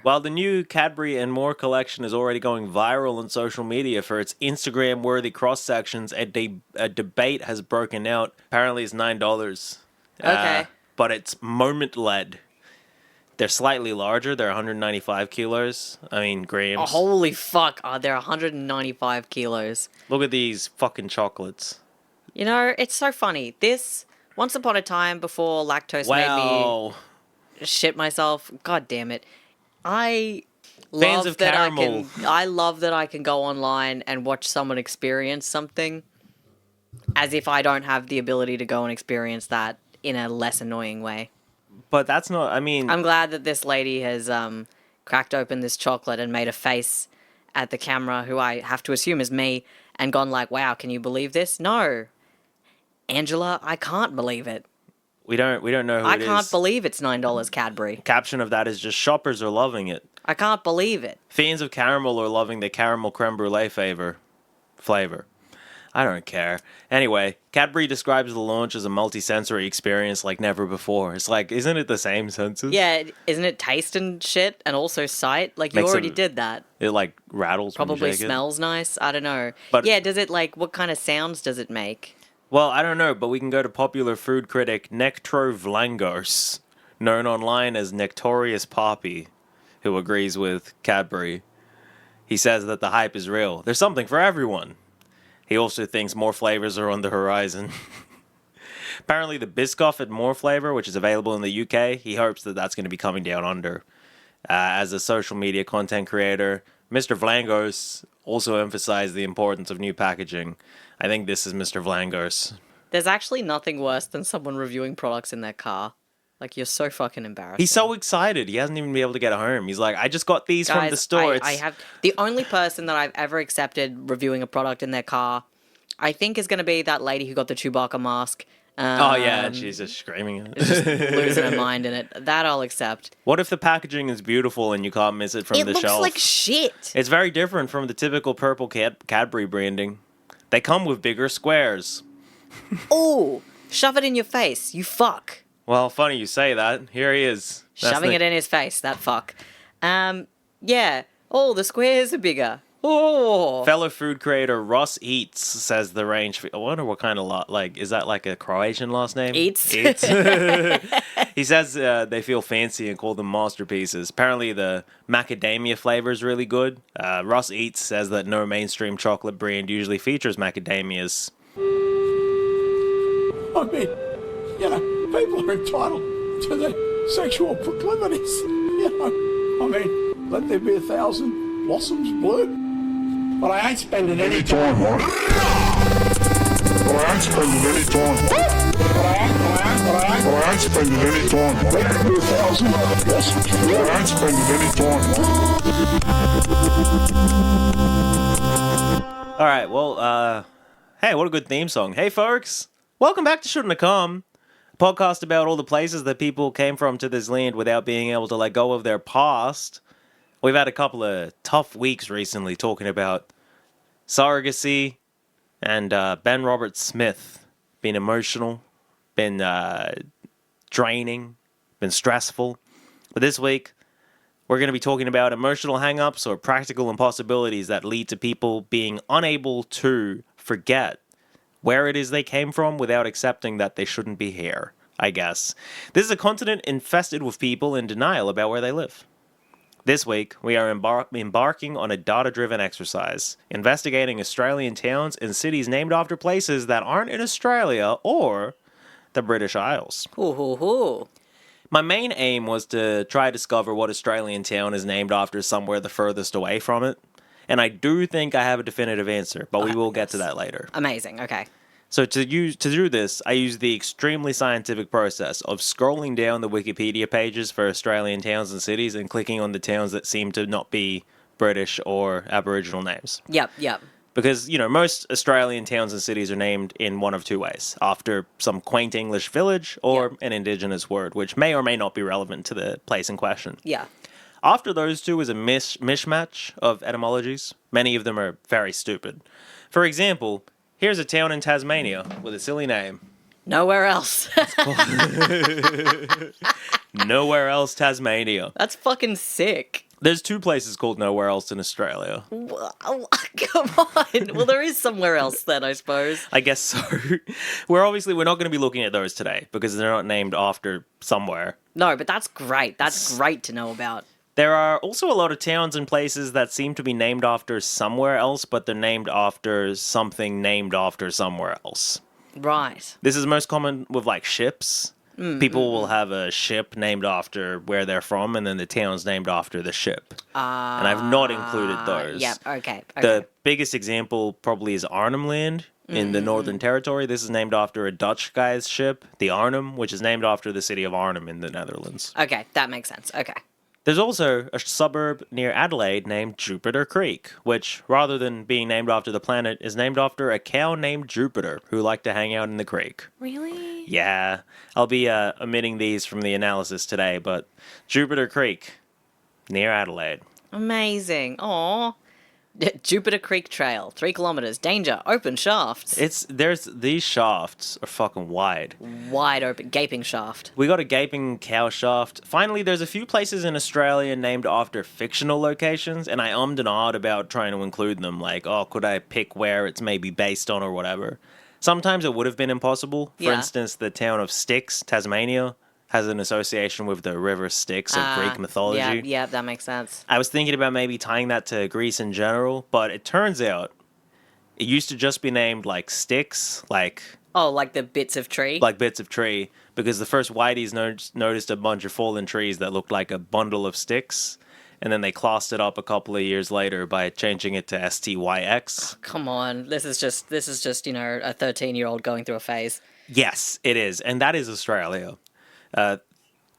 While the new Cadbury and More collection is already going viral on social media for its Instagram-worthy cross-sections, a debate has broken out. Apparently it's $9. Okay. But it's moment-led. They're slightly larger. They're 195 kilos. I mean, grams. Oh, holy fuck. Oh, they're 195 kilos. Look at these fucking chocolates. You know, it's so funny. Once upon a time, before lactose made me shit myself, god damn it, I love that I can go online and watch someone experience something as if I don't have the ability to go and experience that in a less annoying way. But that's not, I mean... I'm glad that this lady has cracked open this chocolate and made a face at the camera, who I have to assume is me, and gone like, wow, can you believe this? No. Angela, I can't believe it. We don't know who I it is. can't believe it's $9 Cadbury. Caption of that is just shoppers are loving it. I can't believe it. Fans of caramel are loving the caramel creme brulee flavor. I don't care. Anyway, Cadbury describes the launch as a multi-sensory experience like never before. It's like, isn't it the same senses? Yeah, isn't it taste and shit and also sight? Like, you already did that. It, like, rattles when you Probably shake it. smells nice. I don't know. But, yeah, does it, like, what kind of sounds does it make? Well, I don't know, but we can go to popular food critic Nectro Vlangos, known online as Nectorious Poppy, who agrees with Cadbury. He says that the hype is real. There's something for everyone. He also thinks more flavors are on the horizon. Apparently the Biscoff had more flavor, which is available in the UK. He hopes that that's going to be coming down under. As a social media content creator, Mr. Vlangos also emphasized the importance of new packaging. I think this is Mr. Vlangos. There's actually nothing worse than someone reviewing products in their car. Like, you're so fucking embarrassing. He's so excited. He hasn't even been able to get home. He's like, I just got these from the store. I have the only person that I've ever accepted reviewing a product in their car, I think, is going to be that lady who got the Chewbacca mask. Oh, yeah, and she's just screaming at it. Just losing her mind in it. That I'll accept. What if the packaging is beautiful and you can't miss it from the shelf? It looks like shit. It's very different from the typical purple Cadbury branding. They come with bigger squares. Oh, shove it in your face, you fuck. Well, funny you say that. Here he is. Shoving it in his face, that fuck. Yeah. Oh, the squares are bigger. Oh. Fellow food creator Ross Eats says the range... I wonder what kind of... is that like a Croatian last name? Eats. He says they feel fancy and call them masterpieces. Apparently the macadamia flavor is really good. Ross Eats says that no mainstream chocolate brand usually features macadamias. I mean, you know, people are entitled to their sexual proclivities. You know, I mean, let there be 1,000 blossoms bloom. But I ain't spending any time on it. But I ain't spending any time on it. But I ain't spending any time on it. Let there be 1,000 blossoms bloom. But I ain't spending any time on it. All right, well, hey, what a good theme song. Hey, folks, welcome back to Shouldn'ta, a podcast about all the places that people came from to this land without being able to let go of their past. We've had a couple of tough weeks recently talking about surrogacy and Ben Robert Smith. Been emotional, been draining, been stressful. But this week, we're going to be talking about emotional hang-ups or practical impossibilities that lead to people being unable to forget where it is they came from without accepting that they shouldn't be here, I guess. This is a continent infested with people in denial about where they live. This week, we are embarking on a data-driven exercise, investigating Australian towns and cities named after places that aren't in Australia or the British Isles. Ooh. My main aim was to try to discover what Australian town is named after somewhere the furthest away from it, and I do think I have a definitive answer, but we will get to that later. Amazing, okay. So to do this, I used the extremely scientific process of scrolling down the Wikipedia pages for Australian towns and cities and clicking on the towns that seem to not be British or Aboriginal names. Yep. Because, you know, most Australian towns and cities are named in one of two ways. After some quaint English village or an indigenous word, which may or may not be relevant to the place in question. Yeah. After those two is a mishmatch of etymologies. Many of them are very stupid. For example, here's a town in Tasmania with a silly name. Nowhere else. Nowhere else, Tasmania. That's fucking sick. There's 2 places called nowhere else in Australia. Come on. Well, there is somewhere else then, I suppose. I guess so. We're not going to be looking at those today because they're not named after somewhere. No, but that's great. That's great to know about. There are also a lot of towns and places that seem to be named after somewhere else, but they're named after something named after somewhere else. Right. This is most common with, like, ships. People will have a ship named after where they're from, and then the town's named after the ship. And I've not included those. Yeah, okay. The biggest example probably is Arnhem Land in the Northern Territory. This is named after a Dutch guy's ship, the Arnhem, which is named after the city of Arnhem in the Netherlands. Okay, that makes sense. Okay. There's also a suburb near Adelaide named Jupiter Creek, which, rather than being named after the planet, is named after a cow named Jupiter who liked to hang out in the creek. Really? Yeah. I'll be omitting these from the analysis today, but Jupiter Creek near Adelaide. Amazing. Aw. Jupiter Creek Trail, 3 kilometers. Danger. Open shafts. These shafts are fucking wide. Wide open, gaping shaft. We got a gaping cow shaft. Finally, there's a few places in Australia named after fictional locations, and I ummed and ahed about trying to include them. Like, oh, could I pick where it's maybe based on or whatever? Sometimes it would have been impossible. For instance, the town of Styx, Tasmania, has an association with the river Styx of Greek mythology. Yeah, that makes sense. I was thinking about maybe tying that to Greece in general, but it turns out it used to just be named, like, Styx, like... Oh, like the bits of tree? Like bits of tree, because the first whiteys noticed a bunch of fallen trees that looked like a bundle of sticks, and then they classed it up a couple of years later by changing it to STYX. Oh, come on, this is just a 13-year-old going through a phase. Yes, it is, and that is Australia.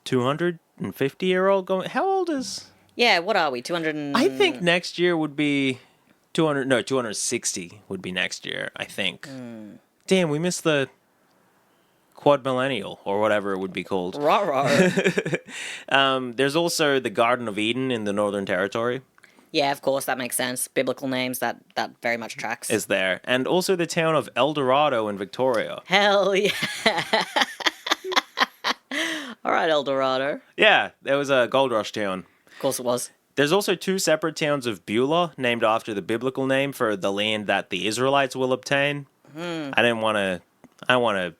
250-year-old going. How old is? Yeah, what are we? 200. I think next year would be 200. No, 260 would be next year. I think. Damn, we missed the quad millennial or whatever it would be called. There's also the Garden of Eden in the Northern Territory. Yeah, of course, that makes sense. Biblical names, that very much tracks. Is there. And also the town of El Dorado in Victoria. Hell yeah. All right, El Dorado. Yeah, there was a gold rush town. Of course it was. There's also 2 separate towns of Beulah, named after the biblical name for the land that the Israelites will obtain. I want to...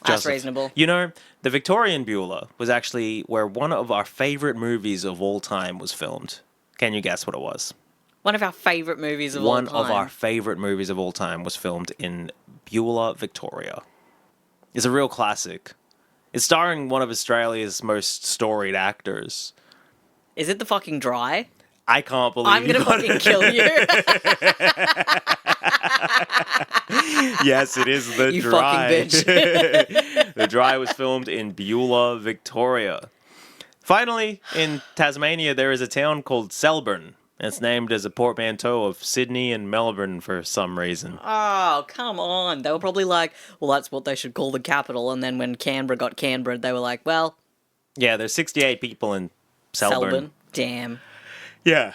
That's reasonable. You know, the Victorian Beulah was actually where one of our favorite movies of all time was filmed. Can you guess what it was? One of our favorite movies of all time. One of our favorite movies of all time was filmed in Beulah, Victoria. It's a real classic. It's starring one of Australia's most storied actors. Is it The fucking Dry? I can't believe I'm gonna fucking kill you. Yes, it is The You Dry. fucking bitch. The Dry was filmed in Beulah, Victoria. Finally, in Tasmania, there is a town called Selborne. It's named as a portmanteau of Sydney and Melbourne for some reason. Oh, come on. They were probably like, well, that's what they should call the capital. And then when Canberra got Canberra, they were like, well... Yeah, there's 68 people in Selborne. Damn. Yeah.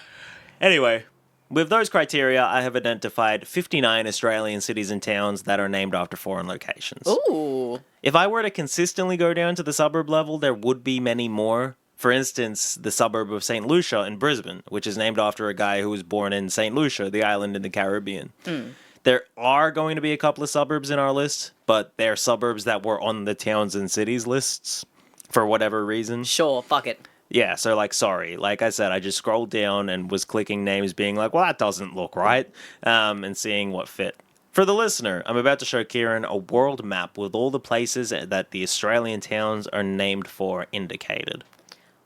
Anyway, with those criteria, I have identified 59 Australian cities and towns that are named after foreign locations. Ooh. If I were to consistently go down to the suburb level, there would be many more. For instance, the suburb of St. Lucia in Brisbane, which is named after a guy who was born in St. Lucia, the island in the Caribbean. There are going to be a couple of suburbs in our list, but they're suburbs that were on the towns and cities lists for whatever reason. Sure, fuck it. Yeah, so, like, sorry. Like I said, I just scrolled down and was clicking names being like, well, that doesn't look right, and seeing what fit. For the listener, I'm about to show Kieran a world map with all the places that the Australian towns are named for indicated.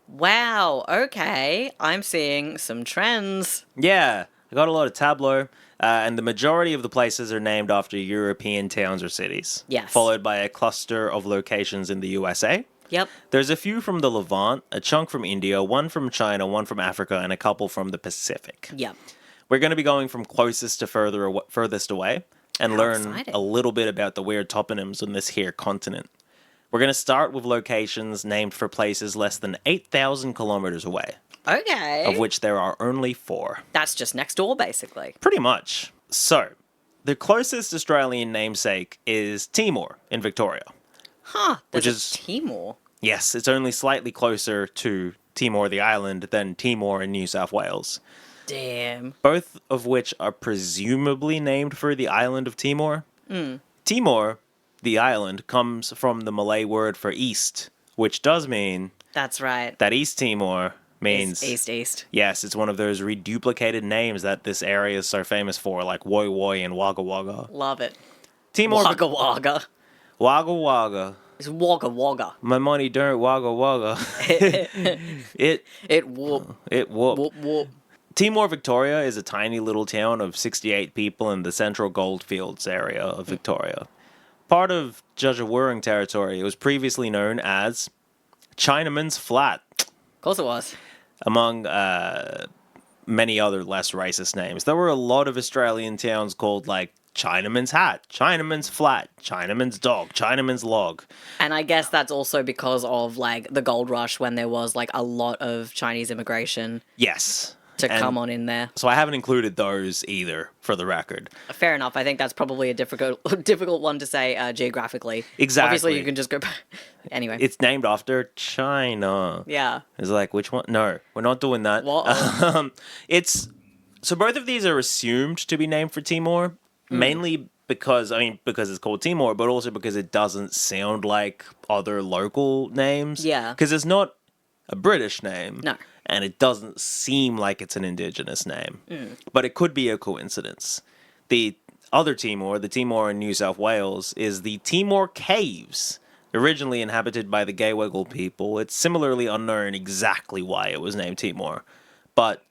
Wow, okay. I'm seeing some trends. Yeah, I got a lot of tableau, and the majority of the places are named after European towns or cities. Yes. Followed by a cluster of locations in the USA. Yep. There's a few from the Levant, a chunk from India, one from China, one from Africa, and a couple from the Pacific. Yep. We're going to be going from closest to furthest away and learn exciting. a little bit about the weird toponyms on this here continent. We're going to start with locations named for places less than 8,000 kilometers away, Okay. of which there are only 4. That's just next door, basically. Pretty much. So, the closest Australian namesake is Timor in Victoria. Huh. Which There's is- a Timor. Yes, it's only slightly closer to Timor the island than Timor in New South Wales. Damn. Both of which are presumably named for the island of Timor. Timor, the island, comes from the Malay word for east, which does mean That's right. that East Timor means... East. Yes, it's one of those reduplicated names that this area is so famous for, like Woi Woi and Wagga Wagga. Love it. Timor... Wagga Wagga. Wagga Wagga. It's Wagga Wagga. My money don't Wagga Wagga. It whoop. It whoop. Whoop whoop. Timor, Victoria is a tiny little town of 68 people in the central goldfields area of Victoria. Part of Djadjawurrung territory. It was previously known as Chinaman's Flat, Of course it was. among many other less racist names. There were a lot of Australian towns called, like, Chinaman's Hat, Chinaman's Flat, Chinaman's Dog, Chinaman's Log. And I guess that's also because of, like, the gold rush when there was, like, a lot of Chinese immigration Yes. to And come on in there. So I haven't included those either, for the record. Fair enough. I think that's probably a difficult one to say geographically. Exactly. Obviously, you can just go... Anyway. It's named after China. Yeah. It's like, which one? No, we're not doing that. What? It's... So both of these are assumed to be named for Timor, mainly because it's called Timor, but also because it doesn't sound like other local names. Yeah. Because it's not a British name. No. And it doesn't seem like it's an indigenous name. But it could be a coincidence. The other Timor, the Timor in New South Wales, is the Timor Caves, originally inhabited by the Gaywagle people. It's similarly unknown exactly why it was named Timor. But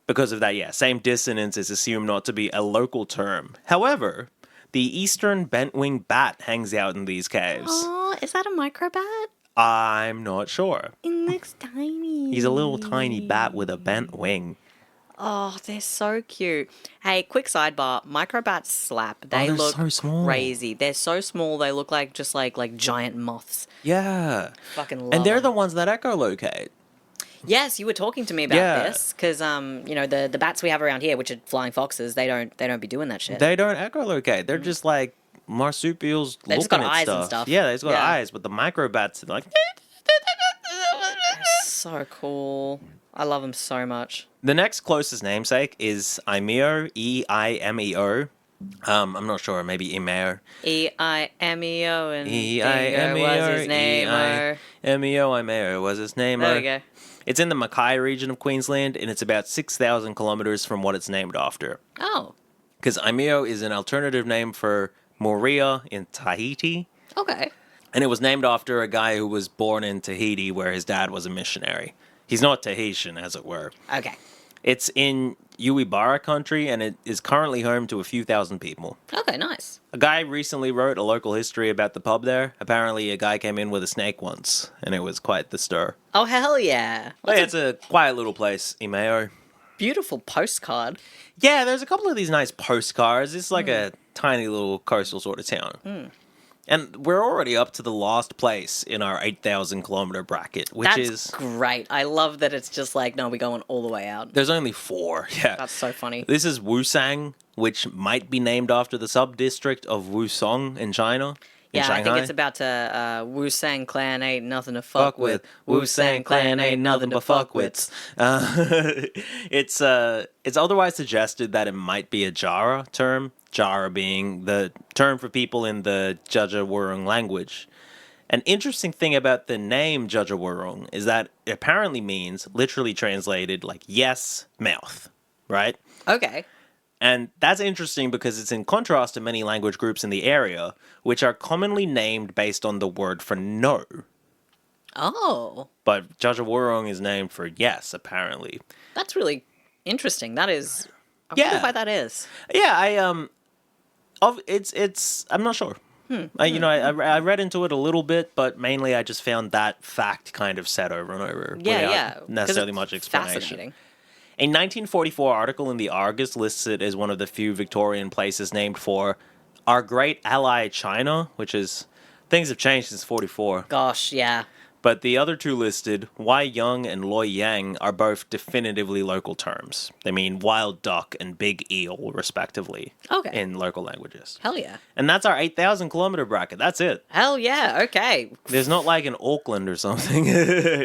because of that, yeah, same dissonance is assumed not to be a local term. However, the eastern bentwing bat hangs out in these caves. Oh, is that a microbat? I'm not sure. It looks tiny. He's a little tiny bat with a bent wing. Oh, they're so cute. Hey, quick sidebar. Microbats slap. They they're look so small. crazy. They're so small. They look like just like giant moths. Yeah. Fucking love And they're the them. ones that echolocate. Yes, you were talking to me about Yeah. this because the bats we have around here, which are flying foxes, they don't be doing that shit. They don't echolocate. They're just like marsupials They've just looking got at eyes stuff. and stuff. Yeah, they've got Yeah. eyes, but the microbats are like... So cool. I love them so much. The next closest namesake is Eimeo, E-I-M-E-O. I'm not sure, maybe Eimeo. E-I-M-E-O and E-I-M-E-O, was his name. E-I-M-E-O, Eimeo was his name. There we go. It's in the Mackay region of Queensland, and it's about 6,000 kilometers from what it's named after. Oh, Because Eimeo is an alternative name for Moorea in Tahiti, okay. and it was named after a guy who was born in Tahiti where his dad was a missionary. He's not Tahitian, as it were. Okay. It's in Uibara country, and it is currently home to a few thousand people. Okay, nice. A guy recently wrote a local history about the pub there. Apparently, a guy came in with a snake once, and it was quite the stir. Oh, hell yeah. But yeah, it's a quiet little place, Eimeo. Beautiful postcard. Yeah, there's a couple of these nice postcards. It's like a tiny little coastal sort of town. And we're already up to the last place in our 8,000 kilometer bracket, which That's is... great. I love that it's just like, no, we're going all the way out. There's only 4, yeah. That's so funny. This is Wusang, which might be named after the sub-district of Wusong in China. In Yeah, I Shanghai. think it's about to Wu-Sang clan ain't nothing to fuck with. Wu-Sang clan ain't nothing to fuck with. It's otherwise suggested that it might be a Jara term, Jara being the term for people in the Djadjawurrung language. An interesting thing about the name Djadjawurrung is that it apparently means, literally translated, like yes, mouth, right? Okay. And that's interesting because it's in contrast to many language groups in the area, which are commonly named based on the word for no. Oh, But Djadjawurrung is named for yes, apparently. that's really interesting. That is... I Yeah. wonder why that is. Yeah, it's I'm not sure. I read into it a little bit, but mainly I just found that fact kind of said over and over Yeah. 'Cause necessarily it's much explanation. Fascinating. A 1944 article in the Argus lists it as one of the few Victorian places named for our great ally China, which is... Things have changed since 44. Gosh, yeah. But the other two listed, Wai Yung and Loy Yang, are both definitively local terms. They mean wild duck and big eel, respectively, in local languages. Hell yeah. And that's our 8,000 kilometer bracket. That's it. Hell yeah, okay. There's not like an Auckland or something.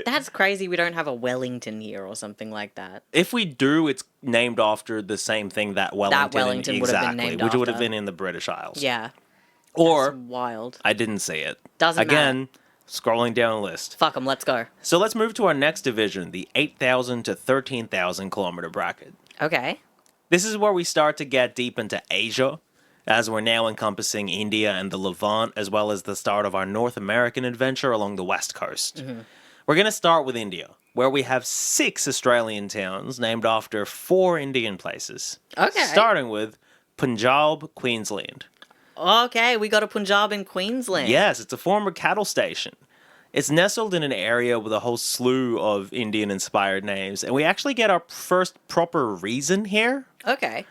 That's crazy we don't have a Wellington here or something like that. If we do, it's named after the same thing that Wellington would have been named which would have after. been in the British Isles. Yeah. Or, That's wild. I didn't see it. Doesn't Again, matter. scrolling down a list. Fuck them, let's go. So let's move to our next division, the 8,000 to 13,000 kilometer bracket. Okay. This is where we start to get deep into Asia, as we're now encompassing India and the Levant, as well as the start of our North American adventure along the west coast. Mm-hmm. We're going to start with India, where we have 6 Australian towns named after 4 Indian places. Okay. Starting with Punjab, Queensland. Okay, we got a Punjab in Queensland. Yes, it's a former cattle station. It's nestled in an area with a whole slew of Indian-inspired names, and we actually get our first proper reason here. Okay.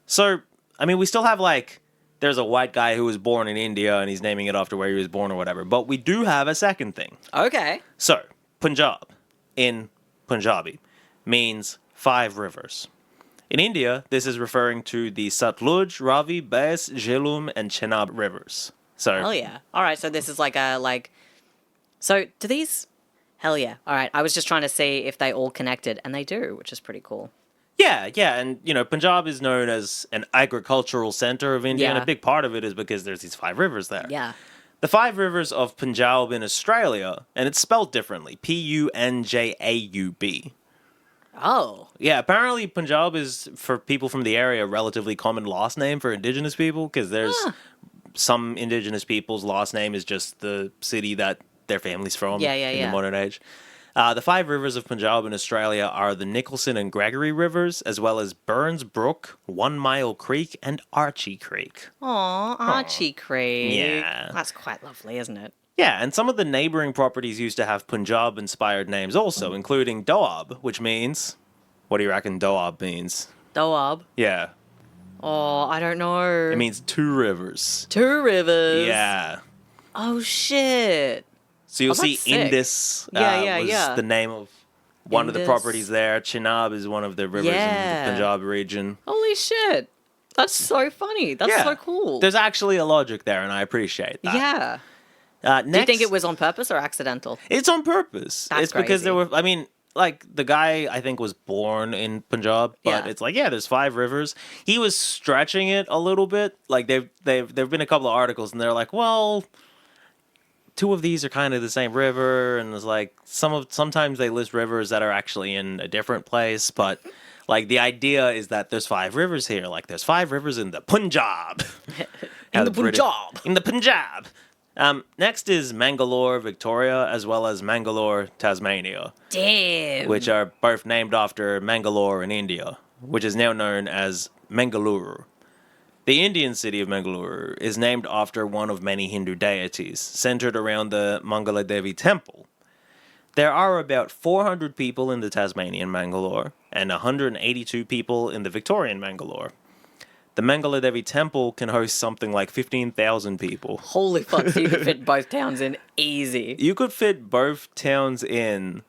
So, I mean, we still have, there's a white guy who was born in India, and he's naming it after where he was born or whatever, but we do have a second thing. Okay. So, Punjab, in Punjabi, means 5 rivers. In India, this is referring to the Satluj, Ravi, Beas, Jhelum, and Chenab rivers. So, Hell yeah. All right, so this is So, do these... Hell yeah. All right, I was just trying to see if they all connected, and they do, which is pretty cool. Yeah, and, Punjab is known as an agricultural center of India, and Yeah. a big part of it is because there's these 5 rivers there. Yeah. The 5 rivers of Punjab in Australia, and it's spelled differently, Punjaub. Oh. Yeah, apparently Punjab is, for people from the area, a relatively common last name for indigenous people, because there's some indigenous people's last name is just the city that their family's from in the modern age. The 5 rivers of Punjab in Australia are the Nicholson and Gregory rivers, as well as Burns Brook, 1 Mile Creek, and Archie Creek. Aw, Archie Creek. Yeah. That's quite lovely, isn't it? Yeah, and some of the neighboring properties used to have Punjab-inspired names also, including Doab, which means... What do you reckon Doab means? Doab. Yeah. Oh, I don't know. It means 2 rivers. 2 rivers. Yeah. Oh, shit. So you'll see that's sick. Indus was the name of one of the Indus. properties there. Chenab is one of the rivers in the Punjab region. Holy shit. That's so funny. That's so cool. There's actually a logic there, and I appreciate that. Yeah. Next, Do you think it was on purpose or accidental? It's on purpose. That's it's because there crazy. were... I mean... the guy, I think, was born in Punjab, but it's there's 5 rivers. He was stretching it a little bit. There've been a couple of articles, and they're like, well, 2 of these are kind of the same river, and it's sometimes they list rivers that are actually in a different place, but the idea is that there's 5 rivers here. There's 5 rivers in the Punjab. In the Punjab. In the Punjab. Next is Mangalore, Victoria, as well as Mangalore, Tasmania. Damn. Which are both named after Mangalore in India, which is now known as Mangaluru. The Indian city of Mangaluru is named after one of many Hindu deities, centered around the Mangala Devi temple. There are about 400 people in the Tasmanian Mangalore, and 182 people in the Victorian Mangalore. The Mangala Devi temple can host something like 15,000 people. Holy fuck, so you could fit both towns in easy. You could fit both towns in...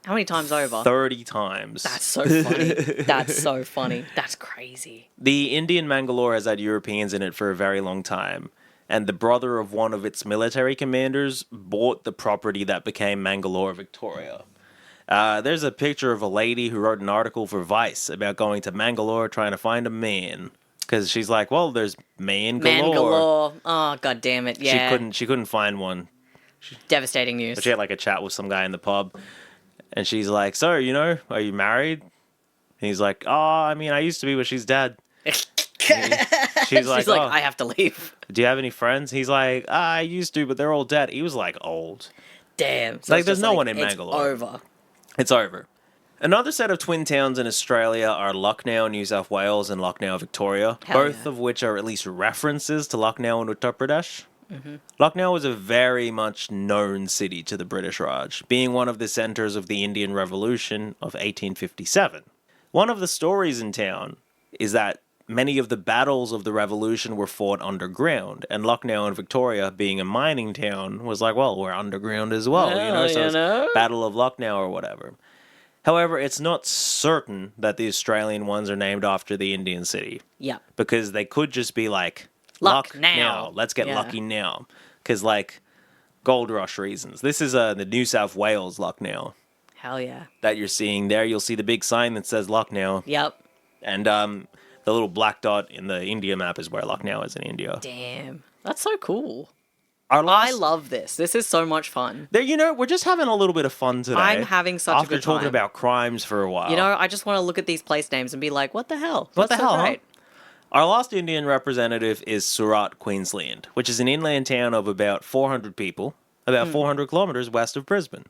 How many times over? 30 times. That's so funny. That's so funny. That's crazy. The Indian Mangalore has had Europeans in it for a very long time, and the brother of one of its military commanders bought the property that became Mangalore, Victoria. There's a picture of a lady who wrote an article for Vice about going to Mangalore trying to find a man. Because she's like, well, there's man galore. Man galore. Oh, god damn it. Yeah. She couldn't find one. Devastating news. But she had a chat with some guy in the pub. And she's like, so, are you married? And he's like, oh, I mean, I used to be, but she's dead. She's like, oh, I have to leave. Do you have any friends? He's like, I used to, but they're all dead. He was old. Damn. So there's no one in Mangalore. Over. It's over. Another set of twin towns in Australia are Lucknow, New South Wales, and Lucknow, Victoria, both of which are at least references to Lucknow in Uttar Pradesh. Mm-hmm. Lucknow was a very much known city to the British Raj, being one of the centers of the Indian Revolution of 1857. One of the stories in town is that many of the battles of the revolution were fought underground, and Lucknow and Victoria, being a mining town, was like, well, we're underground as well, so it's Battle of Lucknow or whatever. However, it's not certain that the Australian ones are named after the Indian city. Yeah. Because they could just be like, Luck now. now. Let's get lucky now. Because, like, gold rush reasons. This is the New South Wales Lucknow. Hell yeah. That you're seeing there. You'll see the big sign that says Lucknow. Yep. And the little black dot in the India map is where Lucknow is in India. Damn. That's so cool. I love this. This is so much fun. There, we're just having a little bit of fun today. I'm having such a good time. After talking about crimes for a while. I just want to look at these place names and be like, what the hell? What That's the hell, great. huh? Our last Indian representative is Surat, Queensland, which is an inland town of about 400 people, about 400 kilometres west of Brisbane.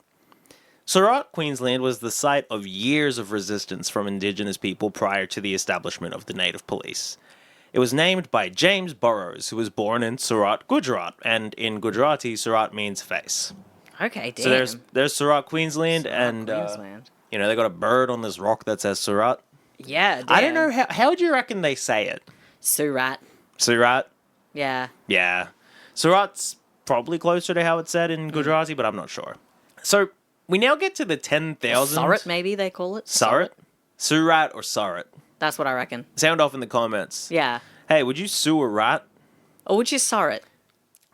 Surat, Queensland was the site of years of resistance from Indigenous people prior to the establishment of the Native Police. It was named by James Burrows, who was born in Surat, Gujarat, and in Gujarati, Surat means face. Okay, damn. So there's Surat, Queensland, and Queensland. They got a bird on this rock that says Surat. Yeah, damn. I don't know, how do you reckon they say it? Surat. Surat? Yeah. Yeah. Surat's probably closer to how it's said in Gujarati, but I'm not sure. So we now get to the 10,000. Surat, maybe they call it. Surat? Surat or Surat? That's what I reckon. Sound off in the comments. Yeah. Hey, would you sue a rat? Or would you Surat?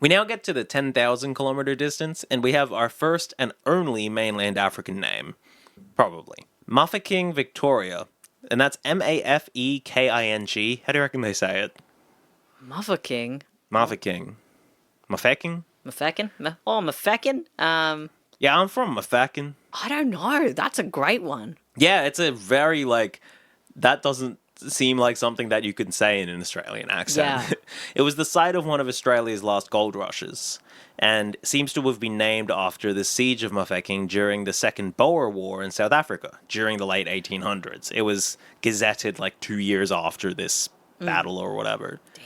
We now get to the 10,000 kilometer distance, and we have our first and only mainland African name. Probably. Mafeking Victoria. And that's Mafeking. How do you reckon they say it? Mafeking. Mafeking. Mafeking? Mafeking? Mafeking? Yeah, I'm from Mafeking. I don't know. That's a great one. Yeah, it's a very, that doesn't seem like something that you could say in an Australian accent. Yeah. It was the site of one of Australia's last gold rushes, and seems to have been named after the siege of Mafeking during the Second Boer War in South Africa during the late 1800s. It was gazetted 2 years after this battle or whatever. Damn.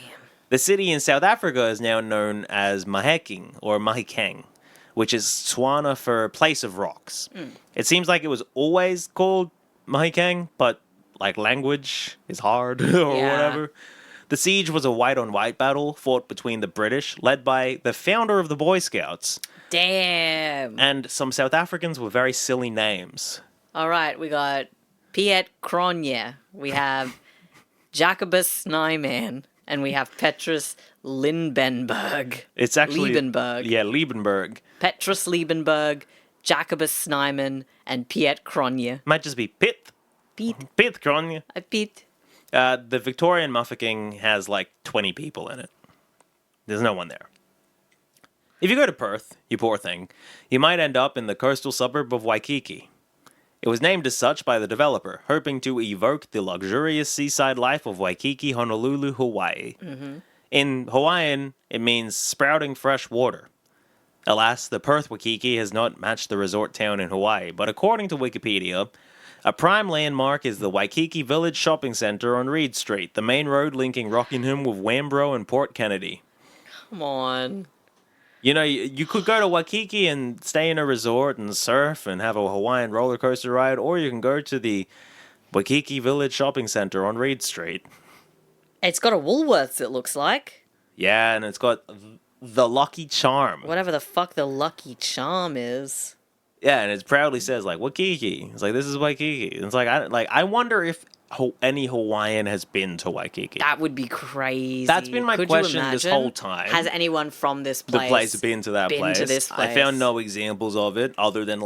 The city in South Africa is now known as Mahikeng or Mahikeng, which is Tswana for place of rocks. It seems like it was always called Mahikeng, but language is hard or whatever. The siege was a white-on-white battle fought between the British, led by the founder of the Boy Scouts. Damn. And some South Africans with very silly names. All right, we got Piet Cronje. We have Jacobus Nyman. And we have Petrus Liebenberg. It's actually... Liebenberg. Yeah, Liebenberg. Petrus Liebenberg, Jacobus Nyman, and Piet Cronje. Might just be Piet. Piet Cronje. Piet. The Victorian Mafeking has 20 people in it. There's no one there. If you go to Perth, you poor thing, you might end up in the coastal suburb of Waikiki. It was named as such by the developer, hoping to evoke the luxurious seaside life of Waikiki, Honolulu, Hawaii. Mm-hmm. In Hawaiian, it means sprouting fresh water. Alas, the Perth Waikiki has not matched the resort town in Hawaii, but according to Wikipedia, a prime landmark is the Waikiki Village Shopping Centre on Reed Street, the main road linking Rockingham with Wamberal and Port Kennedy. Come on. You could go to Waikiki and stay in a resort and surf and have a Hawaiian roller coaster ride, or you can go to the Waikiki Village Shopping Centre on Reed Street. It's got a Woolworths, it looks like. Yeah, and it's got the Lucky Charm. Whatever the fuck the Lucky Charm is. Yeah, and it proudly says, Waikiki. It's this is Waikiki. It's I wonder if any Hawaiian has been to Waikiki. That would be crazy. That's been my question this whole time. Has anyone from this place been to that place? To this place? I found no examples of it other than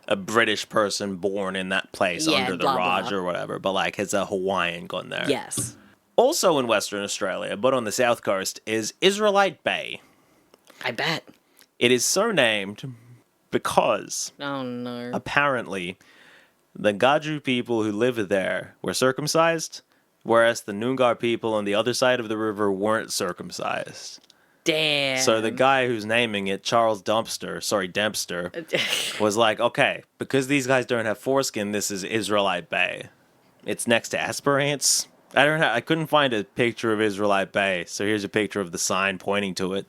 a British person born in that place under the Raj or whatever. But has a Hawaiian gone there? Yes. Also in Western Australia, but on the south coast, is Israelite Bay. I bet. It is so named because... Oh, no. Apparently, the Gaju people who lived there were circumcised, whereas the Noongar people on the other side of the river weren't circumcised. Damn. So the guy who's naming it, Dempster, was okay, because these guys don't have foreskin, this is Israelite Bay. It's next to Esperance. I couldn't find a picture of Israelite Bay, so here's a picture of the sign pointing to it.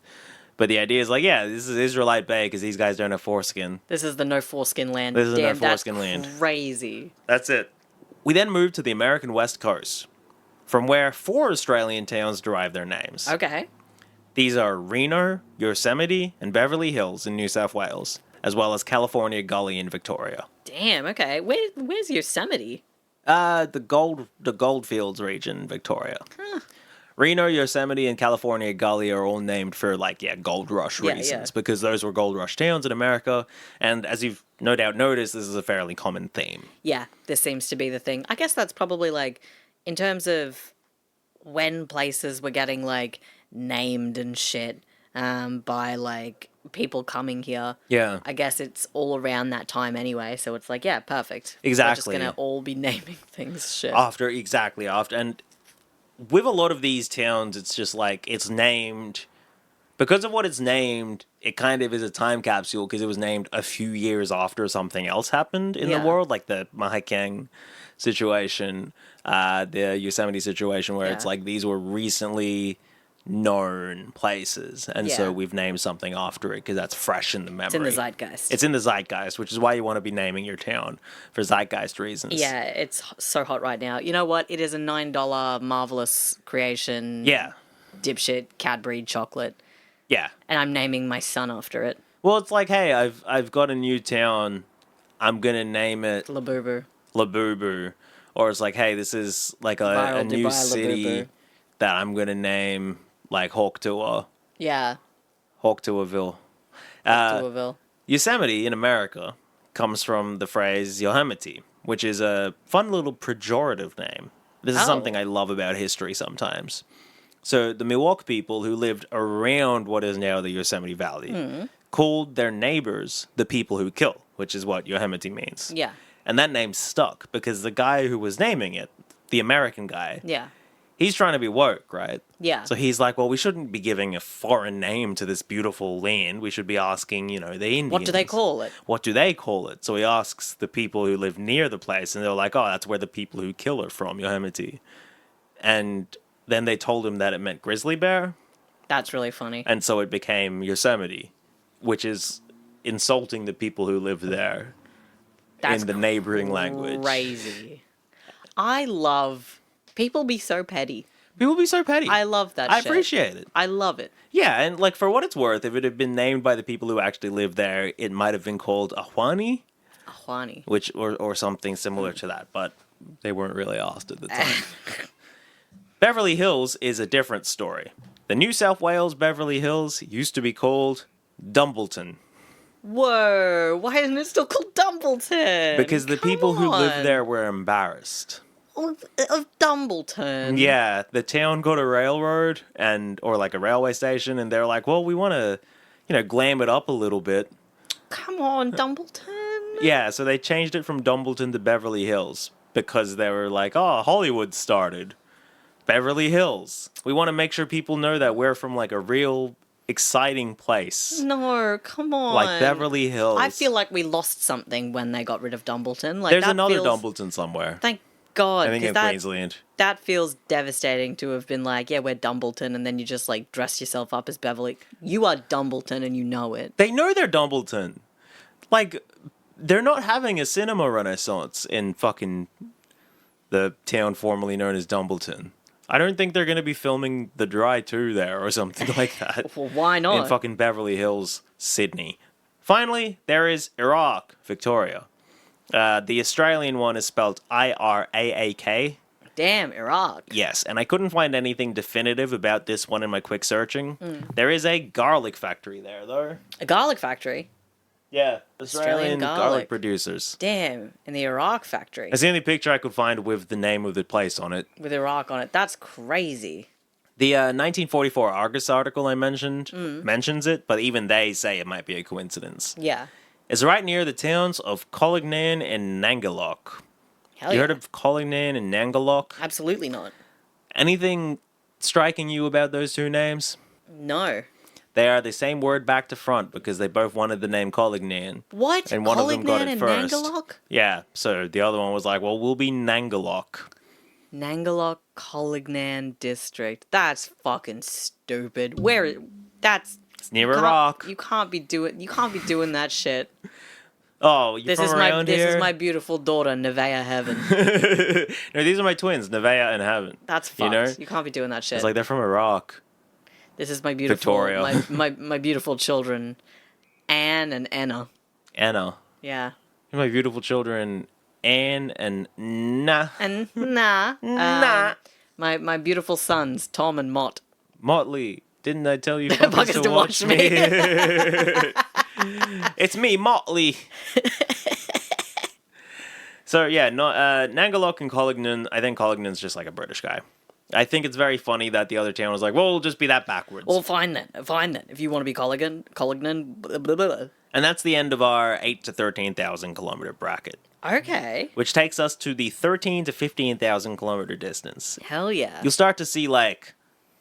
But the idea is this is Israelite Bay because these guys don't have foreskin. This is the no foreskin land. This is no foreskin land. Crazy. That's it. We then moved to the American West Coast. from where 4 Australian towns derive their names. Okay. These are Reno, Yosemite, and Beverly Hills in New South Wales, as well as California Gully in Victoria. Damn, okay. Where's Yosemite? The Goldfields region in Victoria. Huh. Reno, Yosemite, and California Gully are all named for, gold rush reasons, yeah. because those were gold rush towns in America, and as you've no doubt noticed, this is a fairly common theme. Yeah, this seems to be the thing. I guess that's probably, in terms of when places were getting, named and shit by, people coming here. Yeah. I guess it's all around that time anyway, so it's yeah, perfect. Exactly. We're just gonna all be naming things shit. After, and with a lot of these towns, it's just it's named because of what it's named. It kind of is a time capsule because it was named a few years after something else happened in the world, like the Mahikeng situation, the Yosemite situation, where it's these were recently known places, and so we've named something after it because that's fresh in the memory. It's in the zeitgeist. It's in the zeitgeist, which is why you want to be naming your town for zeitgeist reasons. Yeah, it's so hot right now. You know what? It is a $9 marvelous creation. Yeah. Dipshit Cadbury chocolate. Yeah. And I'm naming my son after it. Well, it's hey, I've got a new town. I'm gonna name it Labubu. Labubu. Or it's hey, this is a new city Labubu. that I'm gonna name Hawktua. Yeah. Hawktuaville. Hawktuaville. Yosemite in America comes from the phrase Yohemite, which is a fun little pejorative name. This is something I love about history sometimes. So the Miwok people who lived around what is now the Yosemite Valley called their neighbors the people who kill, which is what Yohemite means. Yeah. And that name stuck because the guy who was naming it, the American guy, Yeah. he's trying to be woke, right? Yeah. So he's well, we shouldn't be giving a foreign name to this beautiful land. We should be asking, the Indians. What do they call it? What do they call it? So he asks the people who live near the place, and they're oh, that's where the people who kill are from, Yosemite. And then they told him that it meant grizzly bear. That's really funny. And so it became Yosemite, which is insulting the people who live there in the neighboring language. Crazy. I love people be so petty. People be so petty. I love that I shit. appreciate it. I love it. Yeah, and for what it's worth, if it had been named by the people who actually live there, it might have been called Ahwani. Ahwani. Which or something similar to that, but they weren't really asked at the time. Beverly Hills is a different story. The New South Wales Beverly Hills used to be called Dumbleton. Whoa, why isn't it still called Dumbleton? Because the people who lived there were embarrassed. Of Dumbleton. Yeah, the town got a railroad or a railway station, and they're well, we want to, glam it up a little bit. Come on, Dumbleton. Yeah, so they changed it from Dumbleton to Beverly Hills because they were oh, Hollywood started. Beverly Hills. We want to make sure people know that we're from a real exciting place. No, come on. Beverly Hills. I feel like we lost something when they got rid of Dumbleton. There's another Dumbleton somewhere. Thank God. I think in Queensland. That feels devastating to have been yeah, we're Dumbleton, and then you just dress yourself up as Beverly. You are Dumbleton and you know it. They know they're Dumbleton. They're not having a cinema renaissance in fucking the town formerly known as Dumbleton. I don't think they're going to be filming The Dry 2 there or something like that. Well, why not? In fucking Beverly Hills, Sydney. Finally, there is Iraq, Victoria. The Australian one is spelled Iraak. Damn, Iraq. Yes, and I couldn't find anything definitive about this one in my quick searching. There is a garlic factory there, though. A garlic factory? Yeah, Australian garlic producers. Damn, in the Iraq factory. That's the only picture I could find with the name of the place on it. With Iraq on it. That's crazy. The 1944 Argus article I mentioned mentions it, but even they say it might be a coincidence. Yeah. It's right near the towns of Colignan and Nangalok. Hell You heard of Colignan and Nangalok? Absolutely not. Anything striking you about those two names? No. They are the same word back to front because they both wanted the name Colignan. What? And one of them got it first. Nangalok? Yeah, so the other one was well, we'll be Nangalok. Nangalok Colignan District. That's fucking stupid. It's near Iraq. You can't be doing that shit. Oh, you're from around here? This is my beautiful daughter, Nevaeh Heaven. No, these are my twins, Nevaeh and Heaven. That's fucked. You know? You can't be doing that shit. It's like they're from Iraq. This is my beautiful... Victoria. my beautiful children, Anne and Anna. Anna. Yeah. My beautiful children, Anne and Nah. And Nah. Nah. My beautiful sons, Tom and Mott. Motley. Didn't I tell you fuckers to watch me? It's me, Motley. So yeah, Nangalok and Collignan. I think Collignan's just like a British guy. I think it's very funny that the other town was like, well, we'll just be that backwards. Well, fine then. If you want to be Collignan, blah, blah, blah. And that's the end of our 8 to 13,000 kilometer bracket. Okay. Which takes us to the 13 to 15,000 kilometer distance. Hell yeah. You'll start to see, like,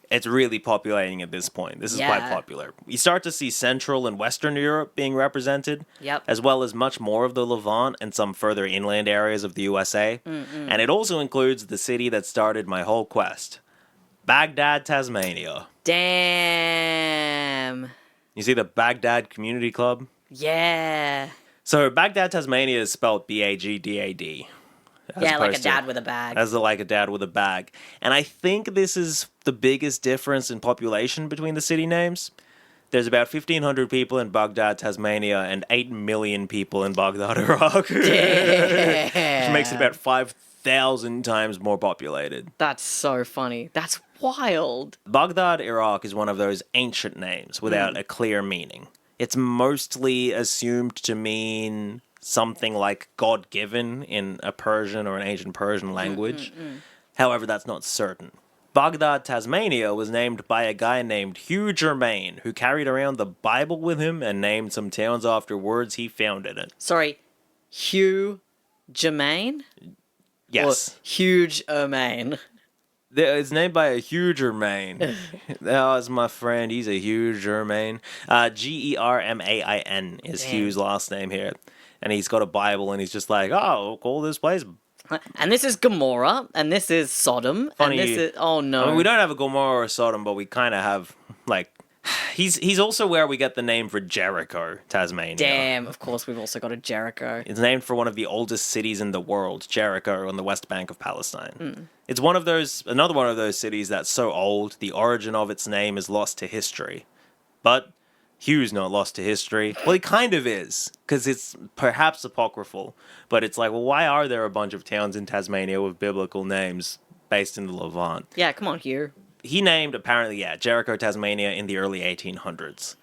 it's really populating at this point. This is quite popular. You start to see Central and Western Europe being represented, as well as much more of the Levant and some further inland areas of the USA. And it also includes the city that started my whole quest, Bagdad, Tasmania. Damn. You see the Bagdad Community Club? Yeah. So Bagdad, Tasmania is spelled B-A-G-D-A-D. Yeah, like a dad with a bag. Like a dad with a bag. And I think this is the biggest difference in population between the city names. There's about 1,500 people in Baghdad, Tasmania, and 8 million people in Baghdad, Iraq. Which makes it about 5,000 times more populated. That's so funny. That's wild. Baghdad, Iraq is one of those ancient names without a clear meaning. It's mostly assumed to mean something like God-given in a Persian or an ancient Persian language. However, that's not certain. Baghdad, Tasmania was named by a guy named Hugh Germain, who carried around the Bible with him and named some towns after words he found in it. Sorry, Hugh Germain? Yes. Or Huge Germain? It's named by a Hugh Germain. That was my friend. He's a Hugh Germain. Germain is Hugh's last name here. And he's got a Bible, and he's just like, oh, we'll call this place. And this is Gomorrah, and this is Sodom, Funny, and this is... Oh, no. I mean, we don't have a Gomorrah or Sodom, but we kind of have, like... He's also where we get the name for Jericho, Tasmania. Damn, of course we've also got a Jericho. It's named for one of the oldest cities in the world, Jericho, on the west bank of Palestine. It's another one of those cities that's so old, the origin of its name is lost to history. But Hugh's not lost to history. Well, he kind of is, because it's perhaps apocryphal. But it's like, well, why are there a bunch of towns in Tasmania with biblical names based in the Levant? Yeah, come on, Hugh. He named, apparently, Jericho, Tasmania in the early 1800s.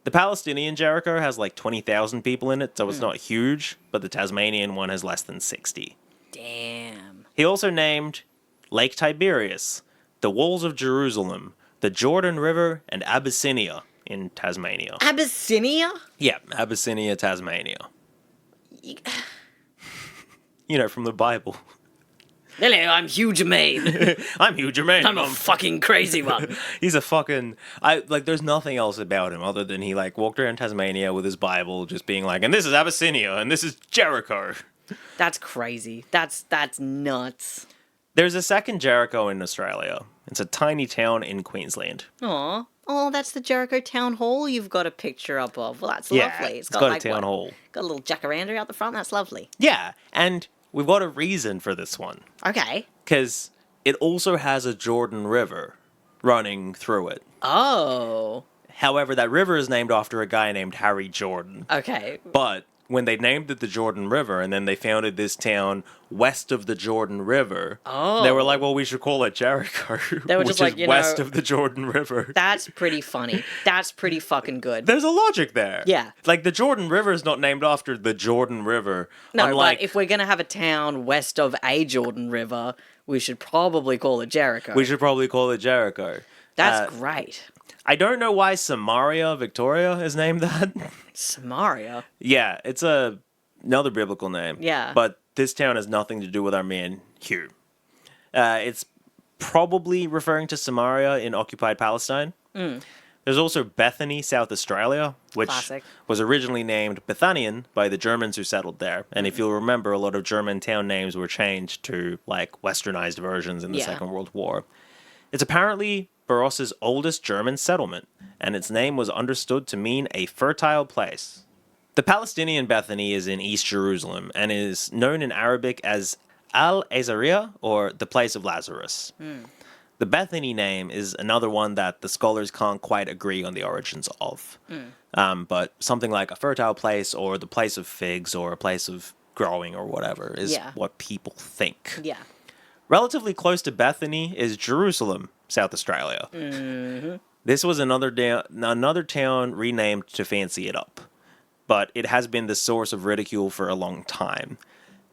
The Palestinian Jericho has like 20,000 people in it, so it's not huge, but the Tasmanian one has less than 60. Damn. He also named Lake Tiberias, the Walls of Jerusalem, the Jordan River, and Abyssinia in Tasmania. Abyssinia? Yeah, Abyssinia, Tasmania. You know, from the Bible. Hello, I'm Hugh Germain. I'm Hugh Germain. I'm a fucking crazy one. He's a fucking... there's nothing else about him other than he, walked around Tasmania with his Bible just being like, and this is Abyssinia, and this is Jericho. That's crazy. That's nuts. There's a second Jericho in Australia. It's a tiny town in Queensland. Aw. Oh, that's the Jericho Town Hall you've got a picture up of. Well, that's Yeah, lovely. it's got a town hall. Got a little jacaranda out the front. That's lovely. Yeah, and we've got a reason for this one. Okay. Because it also has a Jordan River running through it. Oh. However, that river is named after a guy named Harry Jordan. Okay. But when they named it the Jordan River and then they founded this town west of the Jordan River, they were like, well, we should call it Jericho, they were which just like, is west of the Jordan River. That's pretty funny. That's pretty fucking good. There's a logic there. Yeah. Like, the Jordan River is not named after the Jordan River. No, but if we're going to have a town west of a Jordan River, we should probably call it Jericho. We should probably call it Jericho. That's great. I don't know why Samaria, Victoria is named that. Samaria? Yeah, it's another biblical name. Yeah. But this town has nothing to do with our man, Hugh. It's probably referring to Samaria in occupied Palestine. There's also Bethany, South Australia, which was originally named Bethanian by the Germans who settled there. And if you'll remember, a lot of German town names were changed to, westernized versions in the Second World War. It's apparently Baros's oldest German settlement, and its name was understood to mean a fertile place. The Palestinian Bethany is in East Jerusalem and is known in Arabic as Al-Azariah, or the place of Lazarus. The Bethany name is another one that the scholars can't quite agree on the origins of. But something like a fertile place, or the place of figs, or a place of growing, or whatever, is what people think. Yeah. Relatively close to Bethany is Jerusalem, South Australia. This was another town renamed to fancy it up, but it has been the source of ridicule for a long time.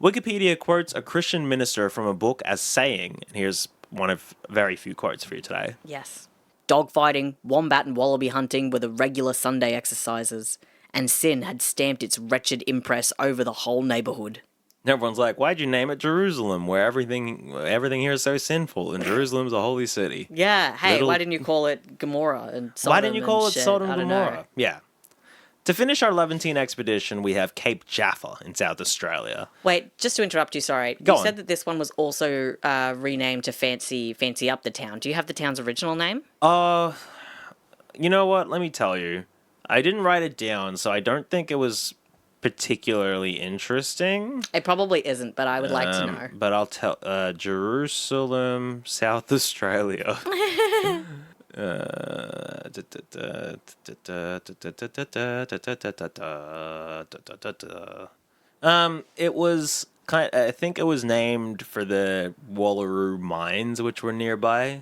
Wikipedia quotes a Christian minister from a book as saying, and here's one of very few quotes for you today. Yes. Dogfighting, wombat and wallaby hunting were the regular Sunday exercises, and sin had stamped its wretched impress over the whole neighborhood. And everyone's like, why'd you name it Jerusalem, where everything here is so sinful, and Jerusalem's a holy city? Yeah, hey, why didn't you call it Gomorrah and Sodom? Why didn't you call it shit? Sodom and Gomorrah? Yeah. To finish our Levantine expedition, we have Cape Jaffa in South Australia. Wait, just to interrupt you, sorry. Go you on. said that this one was also renamed to fancy up the town. Do you have the town's original name? You know what? Let me tell you. I didn't write it down, so I don't think it was particularly interesting. It probably isn't, but I would like to know. But I'll tell. Jerusalem, South Australia. It was I think it was named for the Wallaroo mines, which were nearby,